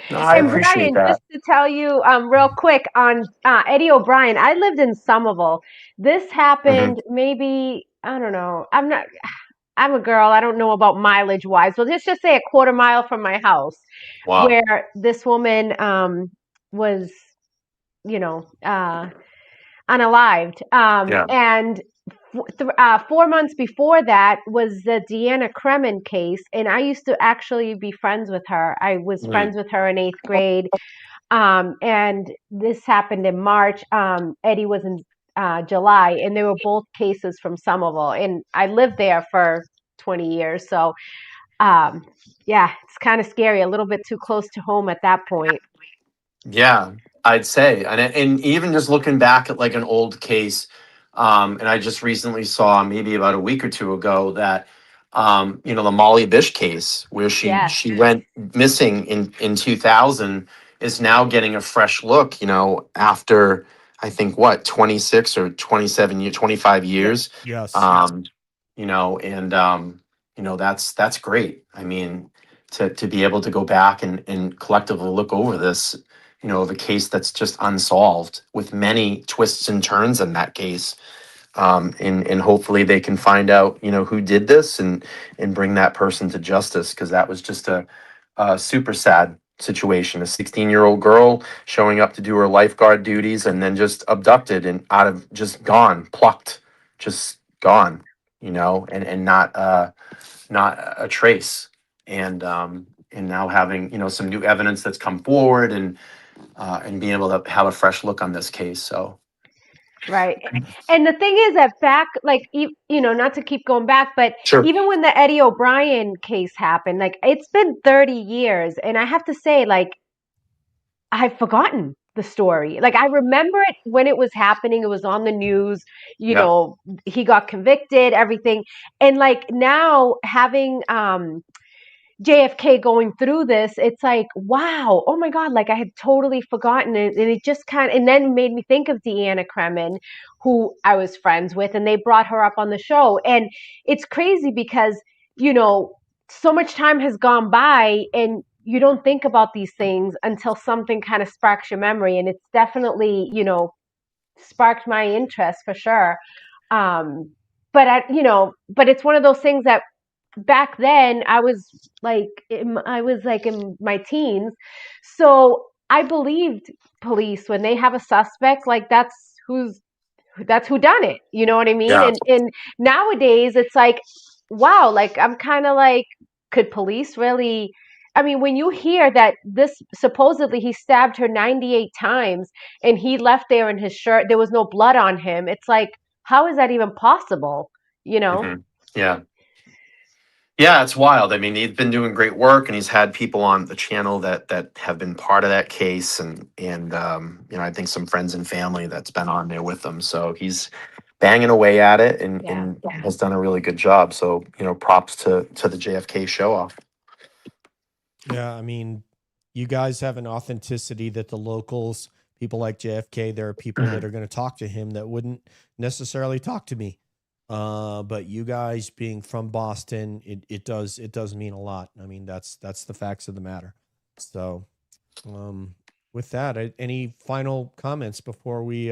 No, I And appreciate Brian, that. just to tell you real quick on Eddie O'Brien, I lived in Somerville. This happened maybe, I don't know. I'm a girl. I don't know about mileage wise, but let's just say a quarter mile from my house where this woman was, unalived. And 4 months before that was the Deanna Kremen case. And I used to actually be friends with her. I was friends with her in 8th grade. And this happened in March. Eddie was in July, and they were both cases from Somerville. And I lived there for 20 years. So, yeah, it's kind of scary, a little bit too close to home at that point. Yeah, I'd say, and even just looking back at like an old case, and I just recently saw maybe about a week or two ago that, the Molly Bish case where she went missing in 2000 is now getting a fresh look, after I think 26 or 27 25 years. Yes. That's great. I mean, to be able to go back and collectively look over this, the case that's just unsolved with many twists and turns in that case. And hopefully they can find out, who did this and bring that person to justice. Cause that was just a super sad situation. A 16-year-old girl showing up to do her lifeguard duties and then just abducted and just gone, plucked, just gone, and not a trace. And now having, some new evidence that's come forward and being able to have a fresh look on this case. So, right. And the thing is that back, like, not to keep going back, but even when the Eddie O'Brien case happened, like, it's been 30 years. And I have to say, like, I've forgotten the story. Like, I remember it when it was happening. It was on the news, he got convicted, everything. And like now having, JFK going through this, it's like, wow, oh my God, like I had totally forgotten it. And it just and then made me think of Deanna Kremen, who I was friends with, and they brought her up on the show. And it's crazy because, so much time has gone by and you don't think about these things until something kind of sparks your memory. And it's definitely, sparked my interest for sure. But it's one of those things that back then I was like in my teens, so I believed police when they have a suspect, like that's who done it, you know what I mean? And nowadays it's like, wow, like I'm kind of like, could police really, I mean, when you hear that this supposedly he stabbed her 98 times and he left there in his shirt, there was no blood on him, it's like, how is that even possible? Yeah. Yeah, it's wild. I mean, he's been doing great work, and he's had people on the channel that have been part of that case, and I think some friends and family that's been on there with him. So he's banging away at it, and has done a really good job. So props to the JFK show off. Yeah, I mean, you guys have an authenticity that the locals, people like JFK, there are people that are going to talk to him that wouldn't necessarily talk to me. But you guys being from Boston, it does mean a lot. I mean, that's the facts of the matter. So, with that, any final comments before we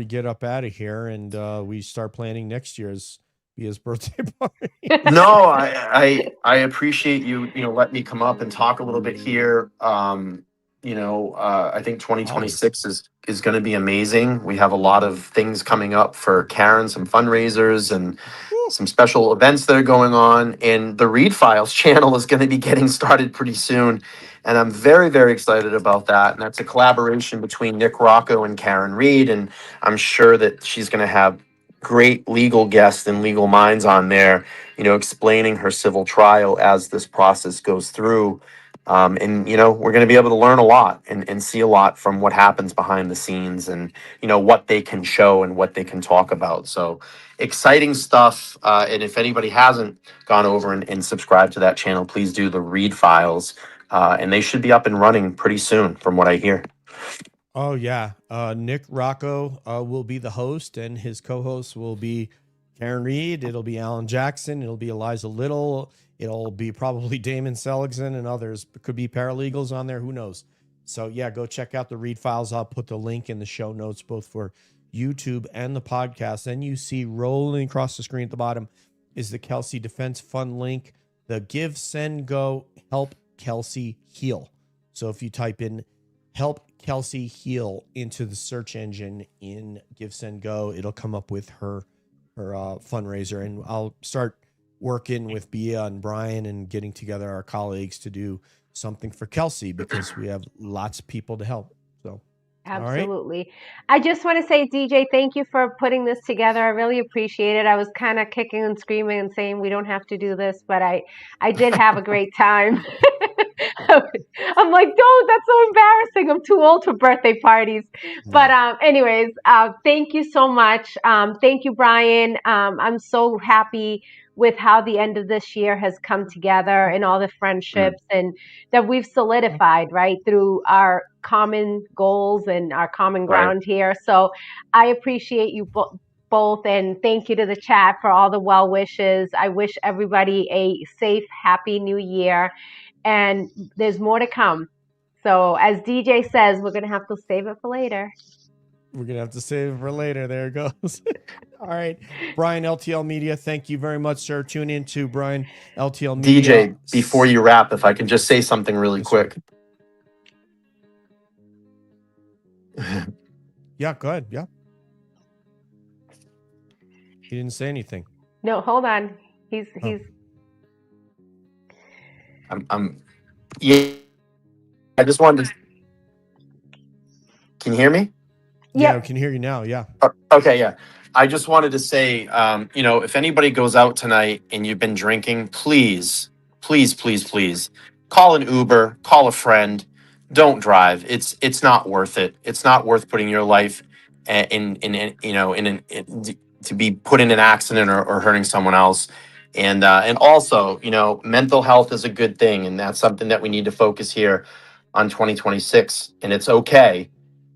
get up out of here and we start planning next year's Bia's birthday party? No, I appreciate you let me come up and talk a little bit here. I think 2026 is going to be amazing. We have a lot of things coming up for Karen, some fundraisers and some special events that are going on. And the Read Files channel is going to be getting started pretty soon. And I'm very, very excited about that. And that's a collaboration between Nick Rocco and Karen Reed. And I'm sure that she's going to have great legal guests and legal minds on there, explaining her civil trial as this process goes through. And, we're going to be able to learn a lot and see a lot from what happens behind the scenes and, what they can show and what they can talk about. So exciting stuff. And if anybody hasn't gone over and subscribed to that channel, please do. The Read Files. And they should be up and running pretty soon from what I hear. Oh yeah, Nick Rocco will be the host, and his co-hosts will be Karen Reed. It'll be Alan Jackson. It'll be Eliza Little. It'll be probably Damon Seligson and others. It could be paralegals on there. Who knows? So yeah, go check out the Read Files. I'll put the link in the show notes, both for YouTube and the podcast. Then you see rolling across the screen at the bottom is the Kelsey Defense Fund link. The Give, Send, Go, Help Kelsey Heal. So if you type in Help Kelsey Heal into the search engine in Give, Send, Go, it'll come up with her fundraiser. And I'll start working with Bia and Brian and getting together our colleagues to do something for Kelsey, because we have lots of people to help. So absolutely. Right. I just want to say, DJ, thank you for putting this together. I really appreciate it. I was kind of kicking and screaming and saying we don't have to do this, but I did have a great time. I'm like, don't, that's so embarrassing. I'm too old for birthday parties. No. But anyways, thank you so much. Thank you, Brian. I'm so happy with how the end of this year has come together and all the friendships and that we've solidified, right, through our common goals and our common ground here. So I appreciate you both, and thank you to the chat for all the well wishes. I wish everybody a safe, happy new year, and there's more to come. So as DJ says, we're going to have to save it for later. We're going to have to save it for later. There it goes. All right. Brian, LTL Media, thank you very much, sir. Tune in to Brian, LTL Media. DJ, before you wrap, if I can just say something really quick. Yeah, go ahead. Yeah. He didn't say anything. No, hold on. He's yeah. I just wanted to. Can you hear me? Yeah, I can hear you now. Yeah. Okay. Yeah. I just wanted to say, if anybody goes out tonight and you've been drinking, please, please, please, please call an Uber, call a friend. Don't drive. It's not worth it. It's not worth putting your life to be put in an accident or hurting someone else. And also, mental health is a good thing, and that's something that we need to focus here on 2026. And it's okay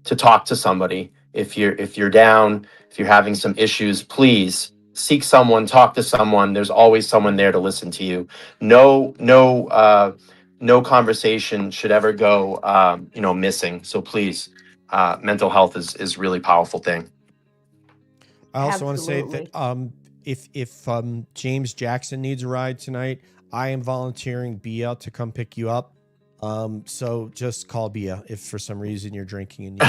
to talk to somebody if you're down, if you're having some issues. Please seek someone, talk to someone. There's always someone there to listen to you. No conversation should ever go missing. So please, mental health is really powerful thing. I also want to say that if James Jackson needs a ride tonight, I am volunteering Bia to come pick you up. So just call Bia if for some reason you're drinking and you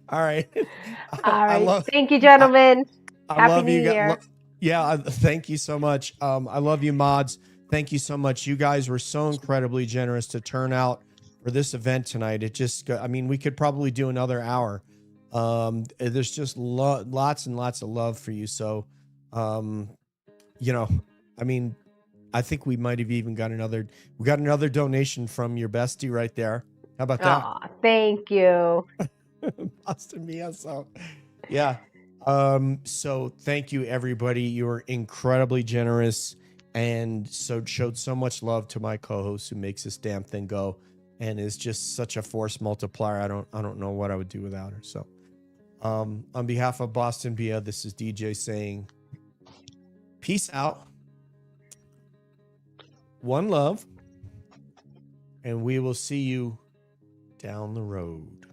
All right. All right. Thank you, gentlemen. I love you guys. Yeah, thank you so much. I love you, mods. Thank you so much. You guys were so incredibly generous to turn out for this event tonight. It just, we could probably do another hour. There's just lots and lots of love for you. So, I think we might have even got another donation from your bestie right there. How about that? Oh, thank you. Boston Mia. So, yeah. So thank you, everybody. You were incredibly generous and showed so much love to my co-host who makes this damn thing go and is just such a force multiplier. I don't know what I would do without her. So, on behalf of Boston Bia, this is DJ saying peace out. One love. And we will see you down the road.